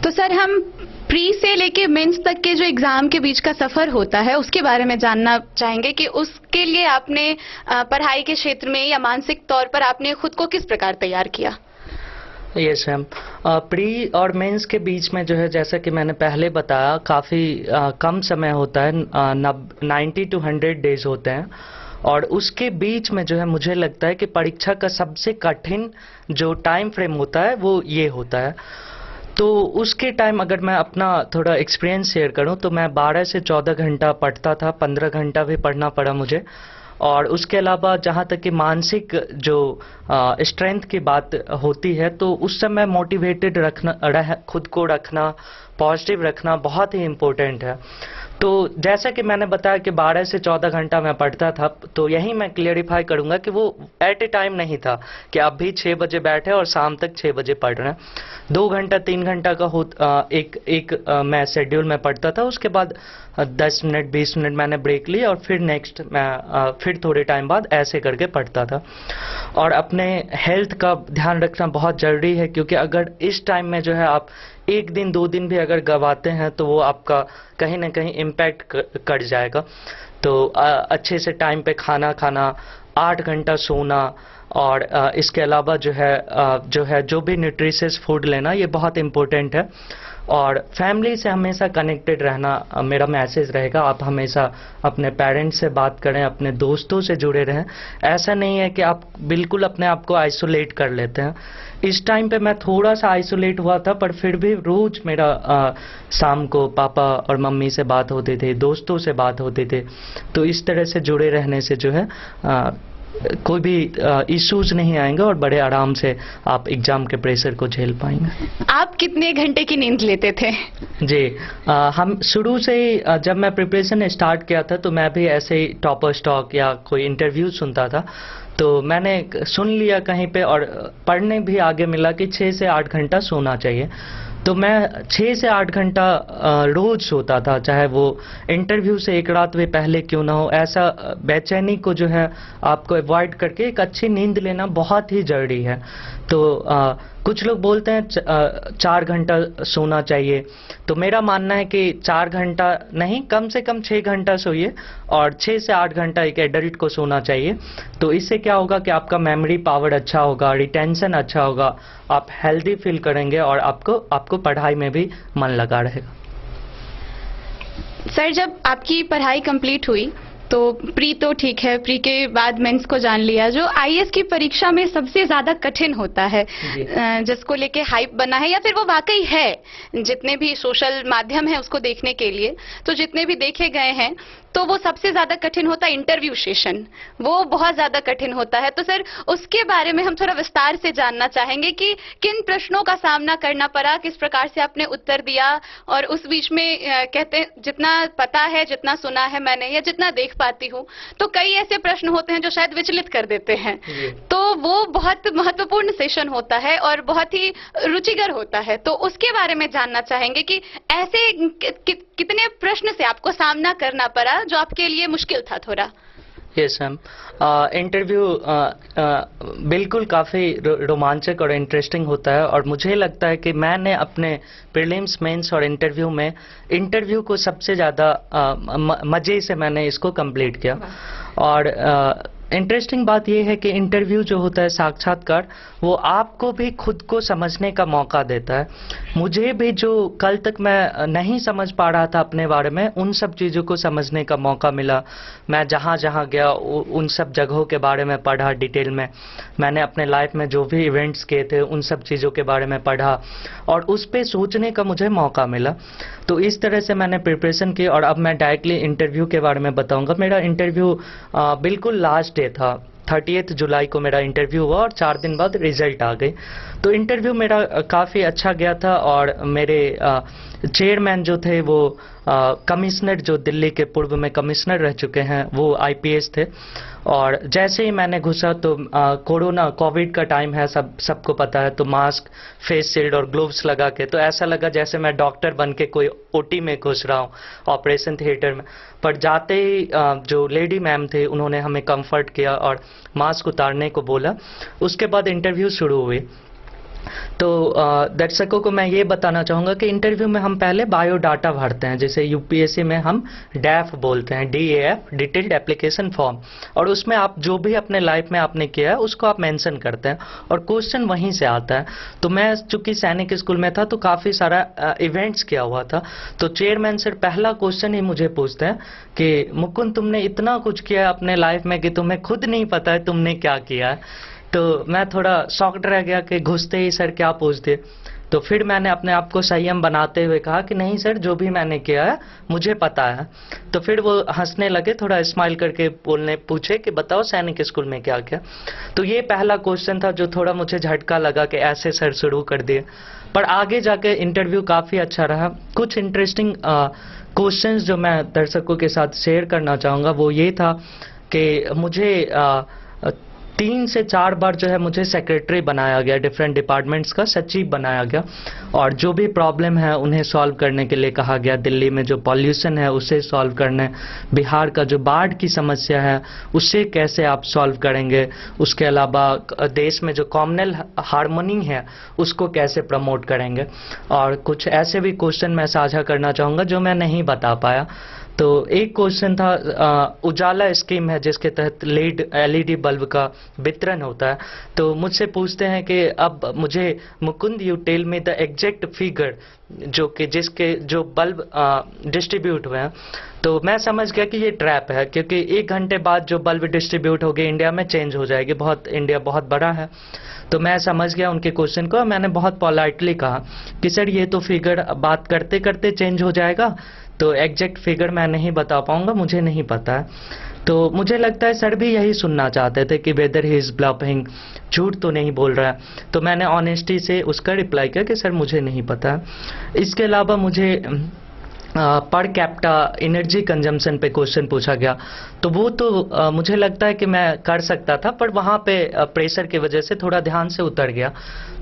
Speaker 1: तो सर, हम प्री से लेके मेंस तक के जो एग्जाम के बीच का सफर होता है उसके बारे में जानना चाहेंगे कि उसके लिए आपने पढ़ाई के क्षेत्र में या मानसिक तौर पर आपने खुद को किस प्रकार तैयार किया?
Speaker 2: यस मैम, प्री और मेंस के बीच में जो है, जैसा कि मैंने पहले बताया, काफ़ी कम समय होता है, 90 to 100 डेज होते हैं। और उसके बीच में जो है मुझे लगता है कि परीक्षा का सबसे कठिन जो टाइम फ्रेम होता है वो ये होता है। तो उसके टाइम अगर मैं अपना थोड़ा एक्सपीरियंस शेयर करूं तो मैं 12 से 14 घंटा पढ़ता था, 15 घंटा भी पढ़ना पड़ा मुझे। और उसके अलावा जहां तक कि मानसिक जो स्ट्रेंथ की बात होती है, तो उस समय मोटिवेटेड रखना, खुद को रखना, पॉजिटिव रखना बहुत ही इम्पोर्टेंट है। तो जैसा कि मैंने बताया कि 12 से 14 घंटा मैं पढ़ता था, तो यही मैं क्लियरिफाई करूंगा कि वो एट ए टाइम नहीं था कि आप भी 6 बजे बैठे और शाम तक 6 बजे पढ़ रहे हैं। 2 घंटा 3 घंटा का एक मैं शेड्यूल में पढ़ता था। उसके बाद 10 मिनट 20 मिनट मैंने ब्रेक ली और फिर नेक्स्ट मैं फिर थोड़े टाइम बाद ऐसे करके पढ़ता था। और अपने हेल्थ का ध्यान रखना बहुत ज़रूरी है, क्योंकि अगर इस टाइम में जो है आप 1 दिन 2 दिन भी अगर गवाते हैं तो वो आपका कहीं ना कहीं इम्पैक्ट कर जाएगा। तो अच्छे से टाइम पे खाना खाना, 8 घंटा सोना, और इसके अलावा जो भी न्यूट्रिशियस फूड लेना, ये बहुत इम्पोर्टेंट है। और फैमिली से हमेशा कनेक्टेड रहना मेरा मैसेज रहेगा। आप हमेशा अपने पेरेंट्स से बात करें, अपने दोस्तों से जुड़े रहें। ऐसा नहीं है कि आप बिल्कुल अपने आप को आइसोलेट कर लेते हैं। इस टाइम पे मैं थोड़ा सा आइसोलेट हुआ था, पर फिर भी रोज मेरा शाम को पापा और मम्मी से बात होती थी, दोस्तों से बात होती थी। तो इस तरह से जुड़े रहने से जो है कोई भी इश्यूज नहीं आएंगे और बड़े आराम से आप एग्जाम के प्रेशर को झेल पाएंगे।
Speaker 1: आप कितने घंटे की नींद लेते थे?
Speaker 2: जी, हम शुरू से ही जब मैं प्रिपरेशन स्टार्ट किया था तो मैं भी ऐसे ही टॉपर स्टॉक या कोई इंटरव्यू सुनता था, तो मैंने सुन लिया कहीं पे और पढ़ने भी आगे मिला कि 6 से 8 घंटा सोना चाहिए। तो मैं 6 से 8 घंटा रोज सोता था, चाहे वो इंटरव्यू से एक रात भी पहले क्यों ना हो। ऐसा बेचैनी को जो है आपको अवॉइड करके एक अच्छी नींद लेना बहुत ही जरूरी है। तो कुछ लोग बोलते हैं 4 घंटा सोना चाहिए, तो मेरा मानना है कि 4 घंटा नहीं, कम से कम 6 घंटा सोइए और 6 से 8 घंटा एक एडल्ट को सोना चाहिए। तो इससे क्या होगा कि आपका मेमोरी पावर अच्छा होगा, रिटेंशन अच्छा होगा, आप हेल्दी फील करेंगे और आपको पढ़ाई में भी मन लगा रहेगा।
Speaker 1: सर, जब आपकी पढ़ाई कंप्लीट हुई तो प्री तो ठीक है, प्री के बाद मेंस को जान लिया, जो आईएएस की परीक्षा में सबसे ज्यादा कठिन होता है, जिसको लेके हाइप बना है या फिर वो वाकई है, जितने भी सोशल माध्यम है उसको देखने के लिए, तो जितने भी देखे गए हैं तो वो सबसे ज्यादा कठिन होता है इंटरव्यू सेशन, वो बहुत ज्यादा कठिन होता है। तो सर, उसके बारे में हम थोड़ा विस्तार से जानना चाहेंगे कि किन प्रश्नों का सामना करना पड़ा, किस प्रकार से आपने उत्तर दिया, और उस बीच में कहते हैं जितना पता है, जितना सुना है मैंने या जितना देख पाती हूँ, तो कई ऐसे प्रश्न होते हैं जो शायद विचलित कर देते हैं, तो वो बहुत महत्वपूर्ण सेशन होता है और बहुत ही रुचिकर होता है। तो उसके बारे में जानना चाहेंगे कि ऐसे कितने प्रश्न से आपको सामना करना पड़ा जो आपके लिए मुश्किल था थोड़ा।
Speaker 2: यस मैम, इंटरव्यू बिल्कुल काफ़ी रोमांचक और इंटरेस्टिंग होता है, और मुझे लगता है कि मैंने अपने प्रीलिम्स, मेंस और इंटरव्यू को सबसे ज़्यादा मज़े से मैंने इसको कंप्लीट किया। और इंटरेस्टिंग बात यह है कि इंटरव्यू जो होता है, साक्षात्कार, वो आपको भी खुद को समझने का मौका देता है। मुझे भी जो कल तक मैं नहीं समझ पा रहा था अपने बारे में, उन सब चीज़ों को समझने का मौका मिला। मैं जहाँ जहाँ गया उन सब जगहों के बारे में पढ़ा डिटेल में, मैंने अपने लाइफ में जो भी इवेंट्स किए थे उन सब चीज़ों के बारे में पढ़ा और उस पर सोचने का मुझे मौका मिला। तो इस तरह से मैंने प्रिपरेशन की, और अब मैं डायरेक्टली इंटरव्यू के बारे में बताऊंगा। मेरा इंटरव्यू बिल्कुल लास्ट डे था, 30 जुलाई को मेरा इंटरव्यू हुआ और 4 दिन बाद रिजल्ट आ गई। तो इंटरव्यू मेरा काफ़ी अच्छा गया था, और मेरे चेयरमैन जो थे वो कमिश्नर, जो दिल्ली के पूर्व में कमिश्नर रह चुके हैं, वो आईपीएस थे। और जैसे ही मैंने घुसा तो कोविड का टाइम है, सबको पता है, तो मास्क, फेस शील्ड और ग्लोव्स लगा के, तो ऐसा लगा जैसे मैं डॉक्टर बन के कोई ओटी में घुस रहा हूँ, ऑपरेशन थिएटर में। पर जाते ही जो लेडी मैम थे उन्होंने हमें कंफर्ट किया और मास्क उतारने को बोला। उसके बाद इंटरव्यू शुरू हुई। तो दर्शकों को मैं ये बताना चाहूँगा कि इंटरव्यू में हम पहले बायोडाटा भरते हैं, जैसे यूपीएससी में हम डैफ बोलते हैं, DAF, डिटेल्ड एप्लीकेशन फॉर्म, और उसमें आप जो भी अपने लाइफ में आपने किया है उसको आप मेंशन करते हैं और क्वेश्चन वहीं से आता है। तो मैं चूंकि सैनिक स्कूल में था तो काफ़ी सारा इवेंट्स किया हुआ था, तो चेयरमैन सर पहला क्वेश्चन ही मुझे पूछते हैं कि मुकुंद, तुमने इतना कुछ किया है अपने लाइफ में कि तुम्हें खुद नहीं पता है तुमने क्या किया है। तो मैं थोड़ा शॉक्ड रह गया कि घुसते ही सर क्या पूछ दिए। तो फिर मैंने अपने आप को संयम बनाते हुए कहा कि नहीं सर, जो भी मैंने किया है मुझे पता है। तो फिर वो हंसने लगे, थोड़ा स्माइल करके पूछे कि बताओ सैनिक स्कूल में क्या किया। तो ये पहला क्वेश्चन था जो थोड़ा मुझे झटका लगा कि ऐसे सर शुरू कर दिए। पर आगे जाके इंटरव्यू काफ़ी अच्छा रहा। कुछ इंटरेस्टिंग क्वेश्चंस जो मैं दर्शकों के साथ शेयर करना चाहूँगा वो ये था कि मुझे 3 से 4 बार जो है मुझे सेक्रेटरी बनाया गया, डिफरेंट डिपार्टमेंट्स का सचिव बनाया गया, और जो भी प्रॉब्लम है उन्हें सॉल्व करने के लिए कहा गया। दिल्ली में जो पॉल्यूशन है उसे सॉल्व करने, बिहार का जो बाढ़ की समस्या है उसे कैसे आप सॉल्व करेंगे, उसके अलावा देश में जो कॉमनल हार्मोनी है उसको कैसे प्रमोट करेंगे। और कुछ ऐसे भी क्वेश्चन मैं साझा करना चाहूँगा जो मैं नहीं बता पाया। तो एक क्वेश्चन था, उजाला स्कीम है जिसके तहत LED बल्ब का वितरण होता है। तो मुझसे पूछते हैं कि अब मुझे Mukund, you tell me the exact figure जिसके जो बल्ब डिस्ट्रीब्यूट हुए हैं। तो मैं समझ गया कि ये ट्रैप है, क्योंकि 1 घंटे बाद जो बल्ब डिस्ट्रीब्यूट हो गए इंडिया में चेंज हो जाएगी, इंडिया बहुत बड़ा है। तो मैं समझ गया उनके क्वेश्चन को। मैंने बहुत पोलाइटली कहा कि सर ये तो फिगर बात करते करते चेंज हो जाएगा, तो एग्जैक्ट फिगर मैं नहीं बता पाऊंगा, मुझे नहीं पता है। तो मुझे लगता है सर भी यही सुनना चाहते थे कि वेदर ही इज ब्लफिंग, झूठ तो नहीं बोल रहा है। तो मैंने ऑनेस्टी से उसका रिप्लाई किया कि सर मुझे नहीं पता है। इसके अलावा मुझे पर कैप्टा एनर्जी कंजम्पशन पे क्वेश्चन पूछा गया, तो वो तो मुझे लगता है कि मैं कर सकता था, पर वहाँ पे प्रेशर की वजह से थोड़ा ध्यान से उतर गया।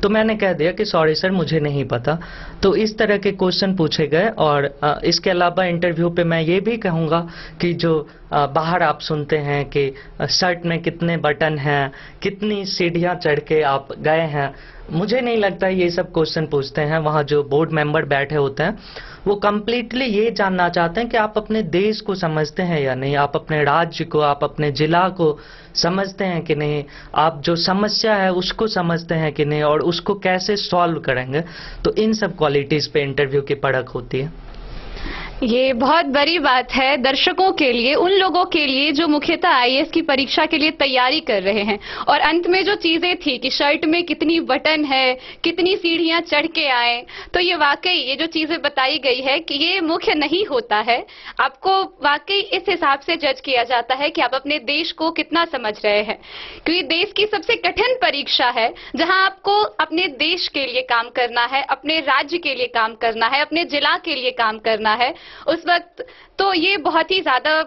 Speaker 2: तो मैंने कह दिया कि सॉरी सर मुझे नहीं पता। तो इस तरह के क्वेश्चन पूछे गए। और इसके अलावा इंटरव्यू पे मैं ये भी कहूँगा कि जो बाहर आप सुनते हैं कि शर्ट में कितने बटन हैं, कितनी सीढ़ियाँ चढ़ के आप गए हैं, मुझे नहीं लगता ये सब क्वेश्चन पूछते हैं। वहाँ जो बोर्ड मेंबर बैठे होते हैं वो कम्प्लीटली ये जानना चाहते हैं कि आप अपने देश को समझते हैं या नहीं, आप अपने राज्य को, आप अपने जिला को समझते हैं कि नहीं, आप जो समस्या है उसको समझते हैं कि नहीं, और उसको कैसे सॉल्व करेंगे। तो इन सब क्वालिटीज पे इंटरव्यू की परख होती है।
Speaker 1: ये बहुत बड़ी बात है दर्शकों के लिए, उन लोगों के लिए जो मुख्यतः आईएएस की परीक्षा के लिए तैयारी कर रहे हैं। और अंत में जो चीजें थी कि शर्ट में कितनी बटन है, कितनी सीढ़ियां चढ़ के आए, तो ये वाकई ये जो चीजें बताई गई है कि ये मुख्य नहीं होता है। आपको वाकई इस हिसाब से जज किया जाता है कि आप अपने देश को कितना समझ रहे हैं, क्योंकि देश की सबसे कठिन परीक्षा है जहां आपको अपने देश के लिए काम करना है, अपने राज्य के लिए काम करना है, अपने जिला के लिए काम करना है उस वक्त। तो ये बहुत ही ज्यादा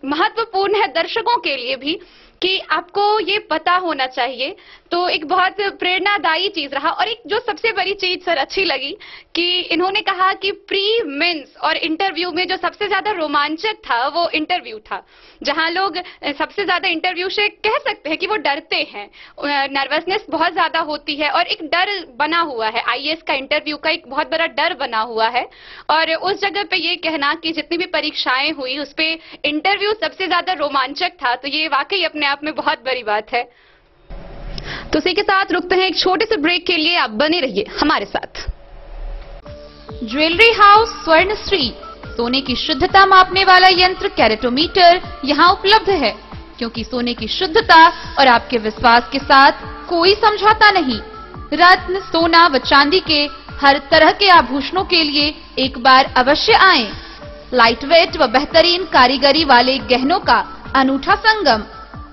Speaker 1: महत्वपूर्ण है दर्शकों के लिए भी कि आपको ये पता होना चाहिए। तो एक बहुत प्रेरणादायी चीज रहा। और एक जो सबसे बड़ी चीज सर अच्छी लगी कि इन्होंने कहा कि प्री मेंस और इंटरव्यू में जो सबसे ज्यादा रोमांचक था वो इंटरव्यू था, जहां लोग सबसे ज्यादा इंटरव्यू से कह सकते हैं कि वो डरते हैं, नर्वसनेस बहुत ज्यादा होती है और एक डर बना हुआ है। आईएएस का इंटरव्यू का एक बहुत बड़ा डर बना हुआ है। और उस जगह पे ये कहना कि जितनी भी परीक्षाएं हुई उस पे इंटरव्यू सबसे ज्यादा रोमांचक था, तो ये वाकई अपने आप में बहुत बड़ी बात है। तो इसी के साथ रुकते हैं एक छोटे से ब्रेक के लिए, आप बने रहिए हमारे साथ। ज्वेलरी हाउस स्वर्णश्री, सोने की शुद्धता मापने वाला यंत्र कैरेटोमीटर यहाँ उपलब्ध है, क्योंकि सोने की शुद्धता और आपके विश्वास के साथ कोई समझौता नहीं। रत्न, सोना व चांदी के हर तरह के आभूषणों के लिए एक बार अवश्य आएं। लाइट वेट व बेहतरीन कारीगरी वाले गहनों का अनूठा संगम,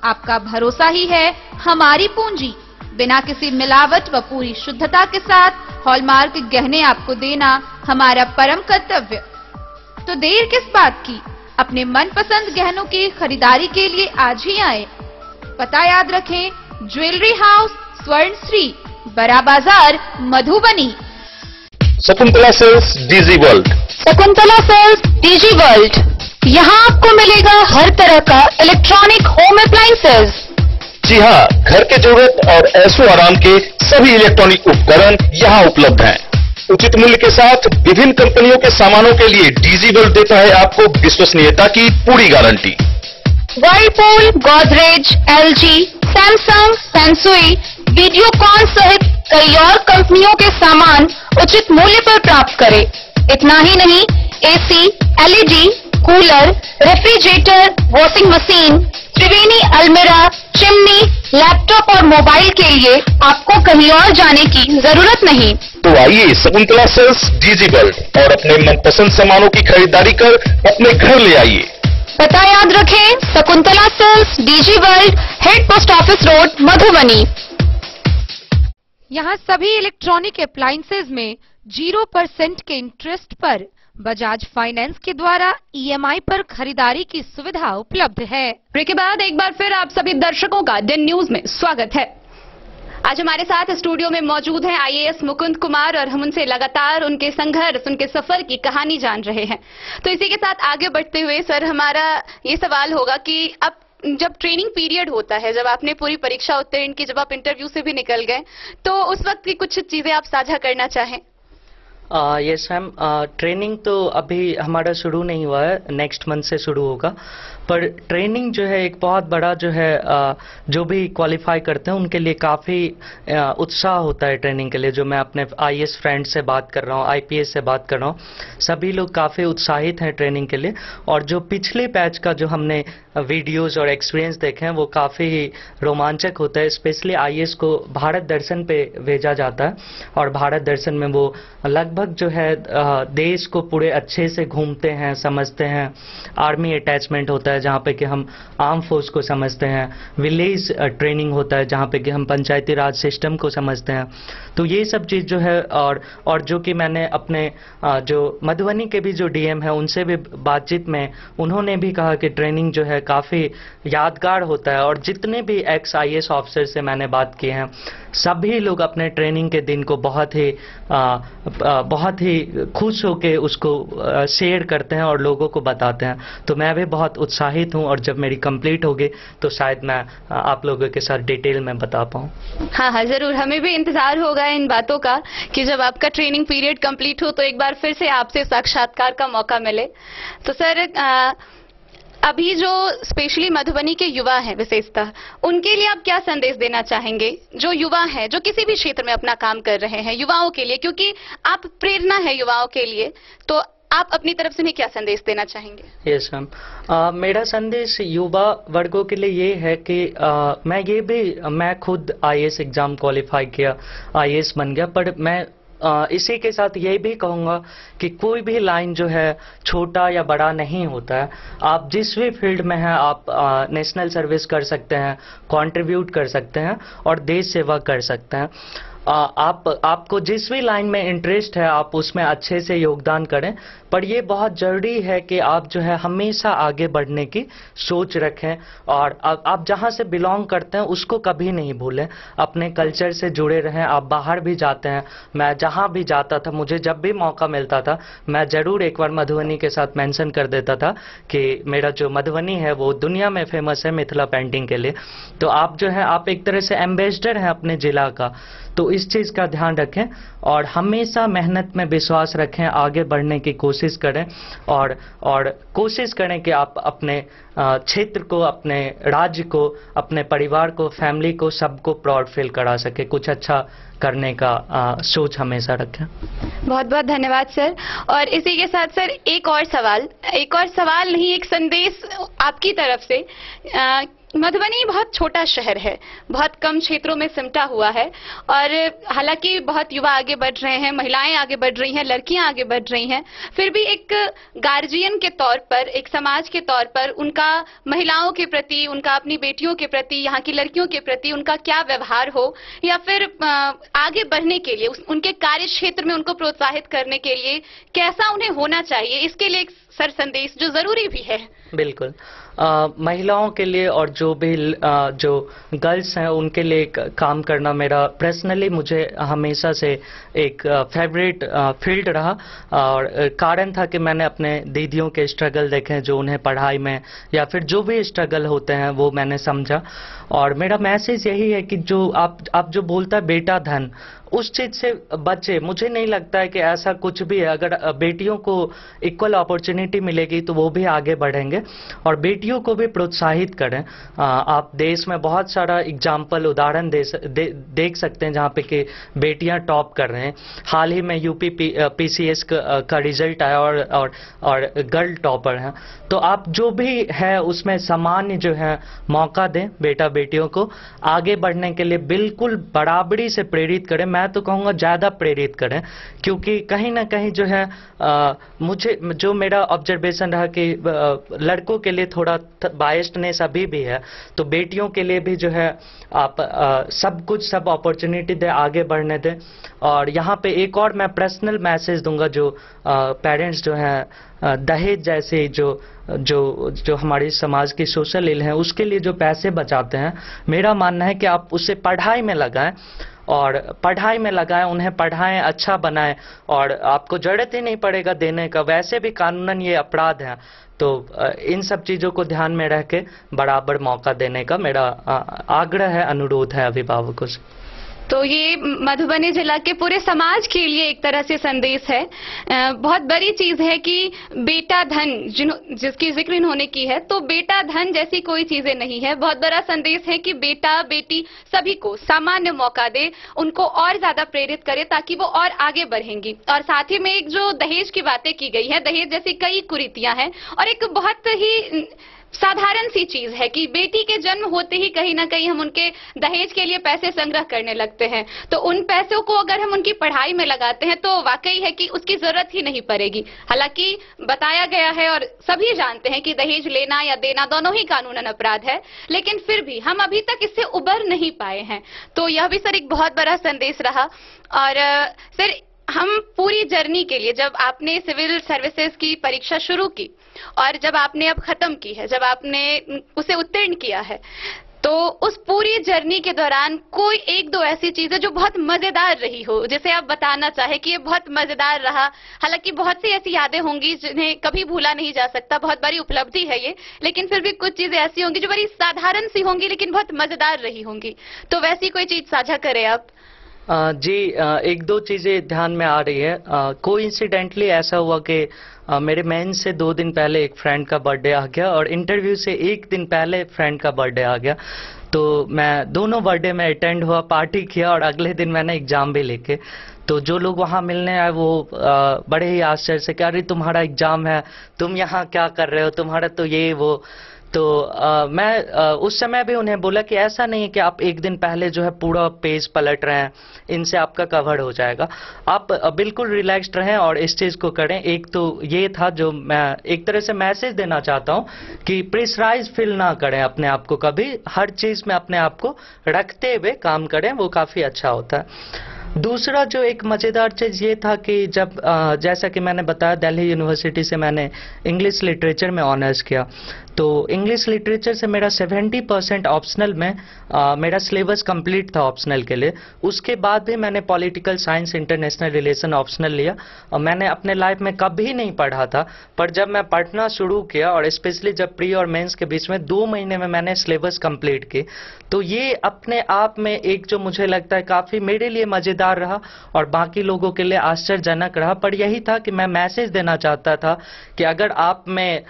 Speaker 1: आपका भरोसा ही है हमारी पूंजी। बिना किसी मिलावट व पूरी शुद्धता के साथ हॉलमार्क गहने आपको देना हमारा परम कर्तव्य। तो देर किस बात की, अपने मनपसंद गहनों की खरीदारी के लिए आज ही आए। पता याद रखें, jewellery house Swarnashree, Bada Bazar, Madhubani.
Speaker 7: Shakuntala sales DG world.
Speaker 5: Shakuntala sales DG world, यहाँ आपको मिलेगा हर तरह का इलेक्ट्रॉनिक होम अप्लायंसेज।
Speaker 7: जी हाँ, घर के जरूरत और ऐशो आराम के सभी इलेक्ट्रॉनिक उपकरण यहाँ उपलब्ध हैं। उचित मूल्य के साथ विभिन्न कंपनियों के सामानों के लिए डीजी वर्ल्ड देता है आपको विश्वसनीयता की पूरी guarantee.
Speaker 5: Whirlpool, Godrej, LG, Samsung, Sansui, Videocon सहित कई और कंपनियों के सामान उचित मूल्य पर प्राप्त करें। इतना ही नहीं, AC, LED, cooler, refrigerator, washing machine, Triveni अलमीरा, चिमनी, लैपटॉप और मोबाइल के लिए आपको कहीं और जाने की जरूरत नहीं।
Speaker 7: तो आइए शकुंतला सेल्स डीजी वर्ल्ड और अपने मनपसंद सामानों की खरीदारी कर अपने घर ले आइए।
Speaker 5: पता याद रखें, Shakuntala sales DG world, head post office road, Madhubani. यहाँ सभी इलेक्ट्रॉनिक अप्लायंसेज में 0% के इंटरेस्ट पर बजाज फाइनेंस के द्वारा ईएमआई पर खरीदारी की सुविधा उपलब्ध है।
Speaker 1: ब्रेक के बाद एक बार फिर आप सभी दर्शकों का दिन न्यूज में स्वागत है। आज हमारे साथ स्टूडियो में मौजूद हैं आईएएस मुकुंद कुमार और हम उनसे लगातार उनके संघर्ष, उनके सफर की कहानी जान रहे हैं। तो इसी के साथ आगे बढ़ते हुए सर, हमारा ये सवाल होगा कि अब जब ट्रेनिंग पीरियड होता है, जब आपने पूरी परीक्षा उत्तीर्ण की, जब आप इंटरव्यू से भी निकल गए, तो उस वक्त की कुछ चीजें आप साझा करना चाहें?
Speaker 2: यस मैम, ट्रेनिंग तो अभी हमारा शुरू नहीं हुआ है, नेक्स्ट मंथ से शुरू होगा। पर ट्रेनिंग जो है एक बहुत बड़ा जो है जो भी क्वालिफाई करते हैं उनके लिए काफ़ी उत्साह होता है ट्रेनिंग के लिए। जो मैं अपने आईएएस फ्रेंड से बात कर रहा हूँ, आईपीएस से बात कर रहा हूँ, सभी लोग काफ़ी उत्साहित हैं ट्रेनिंग के लिए। और जो पिछले बैच का जो हमने वीडियोस और एक्सपीरियंस देखे हैं वो काफ़ी ही रोमांचक होता है। स्पेशली आईएएस को भारत दर्शन पे भेजा जाता है और भारत दर्शन में वो लगभग जो है देश को पूरे अच्छे से घूमते हैं, समझते हैं। आर्मी अटैचमेंट होता है जहाँ पे कि हम आर्म फोर्स को समझते हैं। विलेज ट्रेनिंग होता है जहाँ पे कि हम पंचायती राज सिस्टम को समझते हैं। तो ये सब चीज़ जो है और जो कि मैंने अपने जो मधुबनी के भी जो डीएम है उनसे भी बातचीत में उन्होंने भी कहा कि ट्रेनिंग जो है काफ़ी यादगार होता है। और जितने भी एक्स आईएएस ऑफिसर से मैंने बात की है, सभी लोग अपने ट्रेनिंग के दिन को बहुत ही बहुत ही खुश होके उसको शेयर करते हैं और लोगों को बताते हैं। तो मैं भी बहुत उत्साहित हूं और जब मेरी कंप्लीट होगी तो शायद मैं आप लोगों के साथ डिटेल में बता पाऊं।
Speaker 1: हाँ हाँ, जरूर, हमें भी इंतजार होगा इन बातों का कि जब आपका ट्रेनिंग पीरियड कंप्लीट हो तो एक बार फिर से आपसे साक्षात्कार का मौका मिले। तो सर, अभी जो स्पेशली मधुबनी के युवा हैं विशेषतः, उनके लिए आप क्या संदेश देना चाहेंगे? जो युवा हैं, जो किसी भी क्षेत्र में अपना काम कर रहे हैं, युवाओं के लिए, क्योंकि आप प्रेरणा है युवाओं के लिए, तो आप अपनी तरफ से उन्हें क्या संदेश देना चाहेंगे?
Speaker 2: यस मैम, मेरा संदेश युवा वर्गों के लिए ये है कि मैं खुद आईएएस एग्जाम क्वालिफाई किया, आईएएस बन गया, पर मैं इसी के साथ ये भी कहूँगा कि कोई भी लाइन जो है छोटा या बड़ा नहीं होता है। आप जिस भी फील्ड में हैं, आप नेशनल सर्विस कर सकते हैं, कंट्रीब्यूट कर सकते हैं और देश सेवा कर सकते हैं। आपको जिस भी लाइन में इंटरेस्ट है आप उसमें अच्छे से योगदान करें, पर ये बहुत जरूरी है कि आप जो है हमेशा आगे बढ़ने की सोच रखें और आप जहां से बिलोंग करते हैं उसको कभी नहीं भूलें, अपने कल्चर से जुड़े रहें। आप बाहर भी जाते हैं, मैं जहां भी जाता था, मुझे जब भी मौका मिलता था मैं जरूर एक बार मधुबनी के साथ मेंशन कर देता था कि मेरा जो मधुबनी है वो दुनिया में फेमस है मिथिला पेंटिंग के लिए। तो आप जो है आप एक तरह से एम्बेसडर हैं अपने जिला का, तो इस चीज का ध्यान रखें और हमेशा मेहनत में विश्वास रखें, आगे बढ़ने की कोशिश करें और कोशिश करें कि आप अपने क्षेत्र को, अपने राज्य को, अपने परिवार को, फैमिली को, सबको प्राउड फील करा सके, कुछ अच्छा करने का सोच हमेशा रखें।
Speaker 1: बहुत बहुत धन्यवाद सर। और इसी के साथ सर एक और सवाल नहीं, एक संदेश आपकी तरफ से। मधुबनी बहुत छोटा शहर है, बहुत कम क्षेत्रों में सिमटा हुआ है और हालांकि बहुत युवा आगे बढ़ रहे हैं, महिलाएं आगे बढ़ रही हैं, लड़कियां आगे बढ़ रही हैं, फिर भी एक गार्जियन के तौर पर, एक समाज के तौर पर उनका महिलाओं के प्रति, उनका अपनी बेटियों के प्रति, यहाँ की लड़कियों के प्रति उनका क्या व्यवहार हो, या फिर आगे बढ़ने के लिए उनके कार्य क्षेत्र में उनको प्रोत्साहित करने के लिए कैसा उन्हें होना चाहिए, इसके लिए एक सर संदेश जो जरूरी भी है।
Speaker 2: बिल्कुल, महिलाओं के लिए और जो भी जो गर्ल्स हैं उनके लिए काम करना मेरा पर्सनली मुझे हमेशा से एक फेवरेट फील्ड रहा और कारण था कि मैंने अपने दीदियों के स्ट्रगल देखे, जो उन्हें पढ़ाई में या फिर जो भी स्ट्रगल होते हैं वो मैंने समझा। और मेरा मैसेज यही है कि जो आप जो बोलता है बेटा धन, उस चीज से बचे। मुझे नहीं लगता है कि ऐसा कुछ भी है। अगर बेटियों को इक्वल अपॉर्चुनिटी मिलेगी तो वो भी आगे बढ़ेंगे और बेटियों को भी प्रोत्साहित करें। आप देश में बहुत सारा एग्जाम्पल, उदाहरण देख सकते हैं जहाँ पे कि बेटियां टॉप कर रहे हैं। हाल ही में यूपी पीसीएस का रिजल्ट आया और गर्ल टॉपर हैं। तो आप जो भी है उसमें सामान्य जो है मौका दें बेटा बेटियों को, आगे बढ़ने के लिए बिल्कुल बराबरी से प्रेरित करें। मैं तो कहूँगा ज़्यादा प्रेरित करें, क्योंकि कहीं ना कहीं जो है मुझे जो मेरा ऑब्जर्वेशन रहा कि लड़कों के लिए थोड़ा बायस्डनेस अभी भी है, तो बेटियों के लिए भी जो है आप सब कुछ, सब अपॉर्चुनिटी दें, आगे बढ़ने दें। और यहाँ पे एक और मैं पर्सनल मैसेज दूंगा, जो पेरेंट्स जो हैं दहेज जैसे जो हमारी समाज की सोशल इल है उसके लिए जो पैसे बचाते हैं, मेरा मानना है कि आप उसे पढ़ाई में लगाएं और पढ़ाई में लगाएं, उन्हें पढ़ाएं, अच्छा बनाएं और आपको जरूरत ही नहीं पड़ेगा देने का। वैसे भी कानूनन ये अपराध है, तो इन सब चीज़ों को ध्यान में रख के बराबर मौका देने का मेरा आग्रह है, अनुरोध है अभिभावकों से।
Speaker 1: तो ये मधुबनी जिला के पूरे समाज के लिए एक तरह से संदेश है। बहुत बड़ी चीज है कि बेटा धन जिसकी जिक्र इन्होंने की है, तो बेटा धन जैसी कोई चीजें नहीं है। बहुत बड़ा संदेश है कि बेटा बेटी सभी को सामान्य मौका दे, उनको और ज्यादा प्रेरित करे ताकि वो और आगे बढ़ेंगी। और साथ ही में एक जो दहेज की बातें की गई है, दहेज जैसी कई कुरीतियां हैं और एक बहुत ही साधारण सी चीज है कि बेटी के जन्म होते ही कहीं ना कहीं हम उनके दहेज के लिए पैसे संग्रह करने लगते हैं। तो उन पैसों को अगर हम उनकी पढ़ाई में लगाते हैं तो वाकई है कि उसकी जरूरत ही नहीं पड़ेगी। हालांकि बताया गया है और सभी जानते हैं कि दहेज लेना या देना दोनों ही कानूनन अपराध है, लेकिन फिर भी हम अभी तक इससे उबर नहीं पाए हैं। तो यह भी सर एक बहुत बड़ा संदेश रहा। और सर, हम पूरी जर्नी के लिए, जब आपने सिविल सर्विसेज की परीक्षा शुरू की और जब आपने अब खत्म की है, जब आपने उसे उत्तीर्ण किया है, तो उस पूरी जर्नी के दौरान कोई एक दो ऐसी चीजें जो बहुत मजेदार रही हो, जिसे आप बताना चाहे कि ये बहुत मजेदार रहा। हालांकि बहुत सी ऐसी यादें होंगी जिन्हें कभी भूला नहीं जा सकता, बहुत बड़ी उपलब्धि है ये, लेकिन फिर भी कुछ चीजें ऐसी होंगी जो बड़ी साधारण सी होंगी लेकिन बहुत मजेदार रही होंगी। तो वैसी कोई चीज साझा करें आप।
Speaker 2: जी, एक दो चीजें ध्यान में आ रही है। कोइंसिडेंटली ऐसा हुआ कि मेरे मेंस से 2 दिन पहले एक फ्रेंड का बर्थडे आ गया और इंटरव्यू से 1 दिन पहले फ्रेंड का बर्थडे आ गया। तो मैं दोनों बर्थडे में अटेंड हुआ, पार्टी किया और अगले दिन मैंने एग्जाम भी लिखे। तो जो लोग वहाँ मिलने आए वो बड़े ही आश्चर्य से, क्या अरे तुम्हारा एग्जाम है, तुम यहाँ क्या कर रहे हो, तुम्हारा तो ये वो। तो मैं उस समय भी उन्हें बोला कि ऐसा नहीं है कि आप 1 दिन पहले जो है पूरा पेज पलट रहे हैं, इनसे आपका कवर हो जाएगा। आप बिल्कुल रिलैक्स्ड रहें और इस चीज़ को करें। एक तो ये था जो मैं एक तरह से मैसेज देना चाहता हूँ कि प्रेशराइज फील ना करें अपने आप को, कभी हर चीज़ में अपने आप को रखते हुए काम करें, वो काफ़ी अच्छा होता है। दूसरा जो एक मज़ेदार चीज़ ये था कि जब जैसा कि मैंने बताया दिल्ली यूनिवर्सिटी से मैंने इंग्लिश लिटरेचर में ऑनर्स किया, तो इंग्लिश लिटरेचर से मेरा 70% ऑप्शनल में मेरा सिलेबस कंप्लीट था ऑप्शनल के लिए। उसके बाद भी मैंने political science international relation optional लिया और मैंने अपने लाइफ में कभी नहीं पढ़ा था, पर जब मैं पढ़ना शुरू किया और स्पेशली जब प्री और मेंस के बीच में 2 महीने में मैंने सिलेबस कंप्लीट की, तो ये अपने आप में एक जो मुझे लगता है काफ़ी मेरे लिए मज़ेदार रहा और बाकी लोगों के लिए आश्चर्यजनक रहा। पर यही था कि मैं मैसेज देना चाहता था कि अगर आप में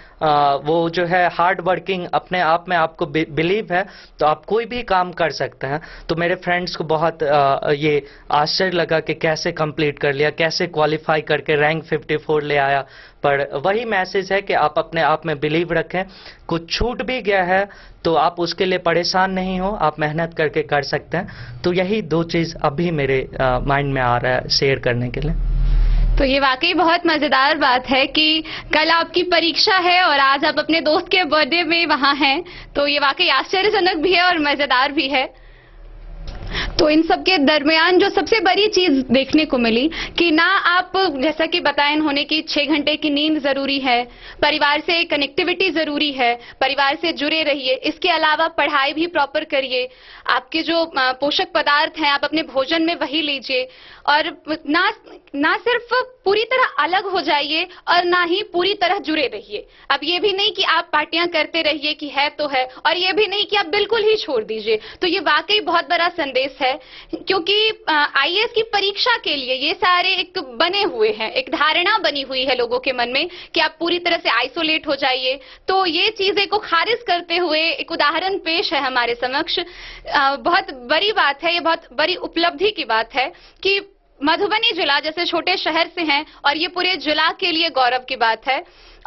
Speaker 2: वो जो है हार्ड वर्किंग अपने आप में आपको बिलीव है तो आप कोई भी काम कर सकते हैं। तो मेरे फ्रेंड्स को बहुत ये आश्चर्य लगा कि कैसे कंप्लीट कर लिया, कैसे क्वालिफाई करके रैंक 54 ले आया। पर वही मैसेज है कि आप अपने आप में बिलीव रखें, कुछ छूट भी गया है तो आप उसके लिए परेशान नहीं हो, आप मेहनत करके कर सकते हैं। तो यही 2 चीज़ अभी मेरे माइंड में आ रहा है शेयर करने के लिए।
Speaker 1: तो ये वाकई बहुत मजेदार बात है कि कल आपकी परीक्षा है और आज आप अपने दोस्त के बर्थडे में वहां हैं, तो ये वाकई आश्चर्यजनक भी है और मजेदार भी है। तो इन सब के दरमियान जो सबसे बड़ी चीज देखने को मिली कि ना आप जैसा कि बताया इन्होंने कि 6 घंटे की नींद जरूरी है, परिवार से कनेक्टिविटी जरूरी है, परिवार से जुड़े रहिए, इसके अलावा पढ़ाई भी प्रॉपर करिए, आपके जो पोषक पदार्थ हैं आप अपने भोजन में वही लीजिए और ना सिर्फ पूरी तरह अलग हो जाइए और ना ही पूरी तरह जुड़े रहिए। अब ये भी नहीं कि आप पार्टियां करते रहिए कि है तो है, और ये भी नहीं कि आप बिल्कुल ही छोड़ दीजिए। तो ये वाकई बहुत बड़ा संदेश है क्योंकि आईएएस की परीक्षा के लिए ये सारे एक बने हुए हैं, एक धारणा बनी हुई है लोगों के मन में कि आप पूरी तरह से आइसोलेट हो जाइए। तो ये चीजें को खारिज करते हुए एक उदाहरण पेश है हमारे समक्ष। बहुत बड़ी बात है, ये बहुत बड़ी उपलब्धि की बात है कि मधुबनी जिला जैसे छोटे शहर से हैं और ये पूरे जिला के लिए गौरव की बात है।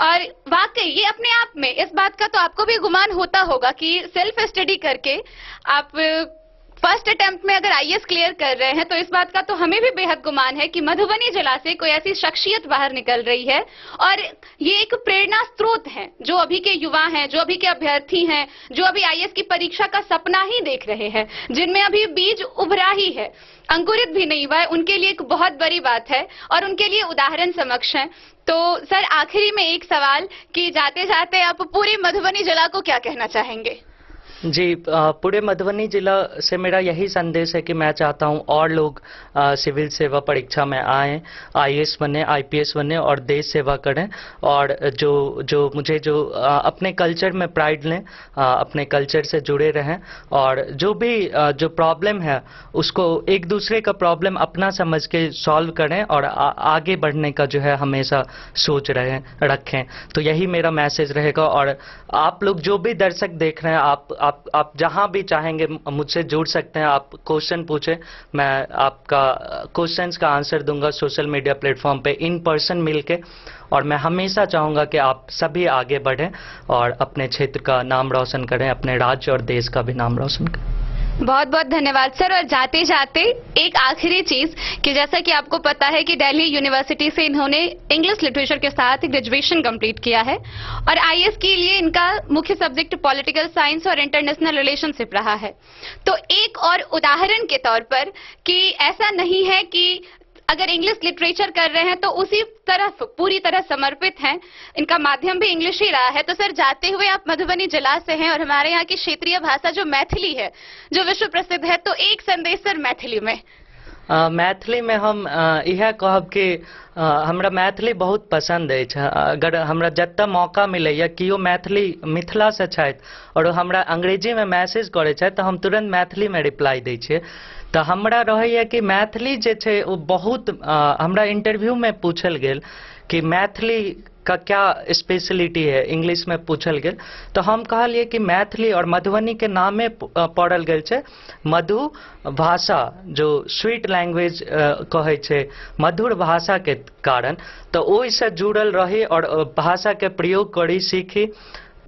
Speaker 1: और वाकई ये अपने आप में इस बात का तो आपको भी गुमान होता होगा कि सेल्फ स्टडी करके आप फर्स्ट अटेम्प्ट में अगर आईएएस क्लियर कर रहे हैं, तो इस बात का तो हमें भी बेहद गुमान है कि मधुबनी जिला से कोई ऐसी शख्सियत बाहर निकल रही है और ये एक प्रेरणा स्रोत है। जो अभी के युवा हैं, जो अभी के अभ्यर्थी हैं, जो अभी आईएएस की परीक्षा का सपना ही देख रहे हैं, जिनमें अभी बीज उभरा ही है, अंकुरित भी नहीं हुआ है, उनके लिए एक बहुत बड़ी बात है और उनके लिए उदाहरण समक्ष है। तो सर, आखिरी में एक सवाल कि जाते जाते आप पूरे मधुबनी जिला को क्या कहना चाहेंगे?
Speaker 2: जी, पूरे मधुबनी जिला से मेरा यही संदेश है कि मैं चाहता हूं और लोग सिविल सेवा परीक्षा में आएं, आईएएस बने, आईपीएस बने और देश सेवा करें। और जो अपने कल्चर में प्राइड लें, अपने कल्चर से जुड़े रहें और जो भी जो प्रॉब्लम है उसको एक दूसरे का प्रॉब्लम अपना समझ के सॉल्व करें और आगे बढ़ने का जो है हमेशा सोच रखें। तो यही मेरा मैसेज रहेगा। और आप लोग जो भी दर्शक देख रहे हैं, आप जहां भी चाहेंगे मुझसे जुड़ सकते हैं। आप क्वेश्चन पूछे, मैं आपका क्वेश्चंस का आंसर दूंगा सोशल मीडिया प्लेटफॉर्म पे इन पर्सन मिलके। और मैं हमेशा चाहूंगा कि आप सभी आगे बढ़ें और अपने क्षेत्र का नाम रोशन करें, अपने राज्य और देश का भी नाम रोशन करें।
Speaker 1: बहुत बहुत धन्यवाद सर। और जाते जाते एक आखिरी चीज कि जैसा कि आपको पता है कि दिल्ली यूनिवर्सिटी से इन्होंने इंग्लिश लिटरेचर के साथ ग्रेजुएशन कंप्लीट किया है और आईएएस के लिए इनका मुख्य सब्जेक्ट पॉलिटिकल साइंस और इंटरनेशनल रिलेशनशिप रहा है। तो एक और उदाहरण के तौर पर कि ऐसा नहीं है कि अगर इंग्लिश लिटरेचर कर रहे हैं तो उसी तरफ पूरी तरह समर्पित हैं, इनका माध्यम भी इंग्लिश ही रहा है। तो सर, जाते हुए आप मधुबनी जिला से हैं और हमारे यहाँ की क्षेत्रीय भाषा जो मैथिली है, जो विश्व प्रसिद्ध है, तो एक संदेश सर मैथिली में।
Speaker 2: मैथिली में हम यह कहब कि हमरा मैथिली बहुत पसंद अछि। अगर हमरा जतऽ मौका मिलैया किओ मैथिली मिथिला से छथि और हमरा अंग्रेजी में मैसेज करै छथि तऽ हम तुरंत मैथिली में रिप्लाई दै छियै। तऽ हमरा रहैया कि मैथिली जे छै ओ बहुत हमरा इंटरव्यू में पूछल गेल कि मैथिली का क्या स्पेशलिटी है, इंग्लिश में पूछल गेल तो हम कहलिए कि मैथिली और मधुबनी के नामे पड़ल गेल छै मधु भाषा, जो स्वीट लैंग्वेज कहै छै, मधुर भाषा के कारण। तो ओहि से जुड़ल रही और भाषा के प्रयोग करी, सीखी।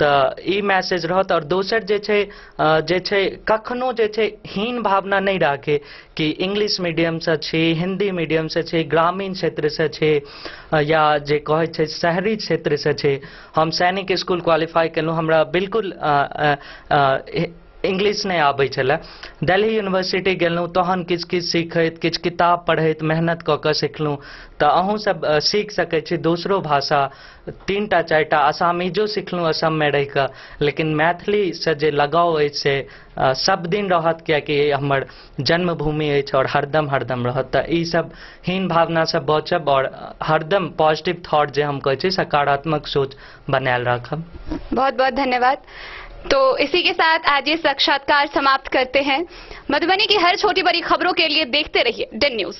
Speaker 2: तो ई मैसेज रहत। और दोसर जे छै कखनो जे छै हीन भावना नहीं राखे कि इंग्लिश मीडियम से छी, हिंदी मीडियम से छी, ग्रामीण क्षेत्र से छी या जे कहै छै शहरी क्षेत्र से छी। हम सैनिक स्कूल क्वालिफाई केलहुँ, हमरा बिल्कुल इंग्लिश नहीं आबै छलै। दिल्ली यूनिवर्सिटी गेलहुँ, तहन किछु किछु सीखैत, किछु किताब पढ़ैत, मेहनत कऽ कऽ सिखलहुँ। तऽ अहूँ सब सीख सकै छी दोसरो भाषा, 3टा 4टा आसामीजो सिखलहुँ असम में रहि कऽ, लेकिन मैथिली से जे लगाव अछि से सब दिन रहत, कियाकि हमर जन्मभूमि अछि और हरदम रहत। तऽ ई सब हीन भावना से बचब और हरदम पॉजिटिव थॉट जे हम कहै छी, सकारात्मक सोच बनायल राखब।
Speaker 1: बहुत बहुत धन्यवाद। तो इसी के साथ आज ये साक्षात्कार समाप्त करते हैं। मधुबनी की हर छोटी बड़ी खबरों के लिए देखते रहिए डेन न्यूज।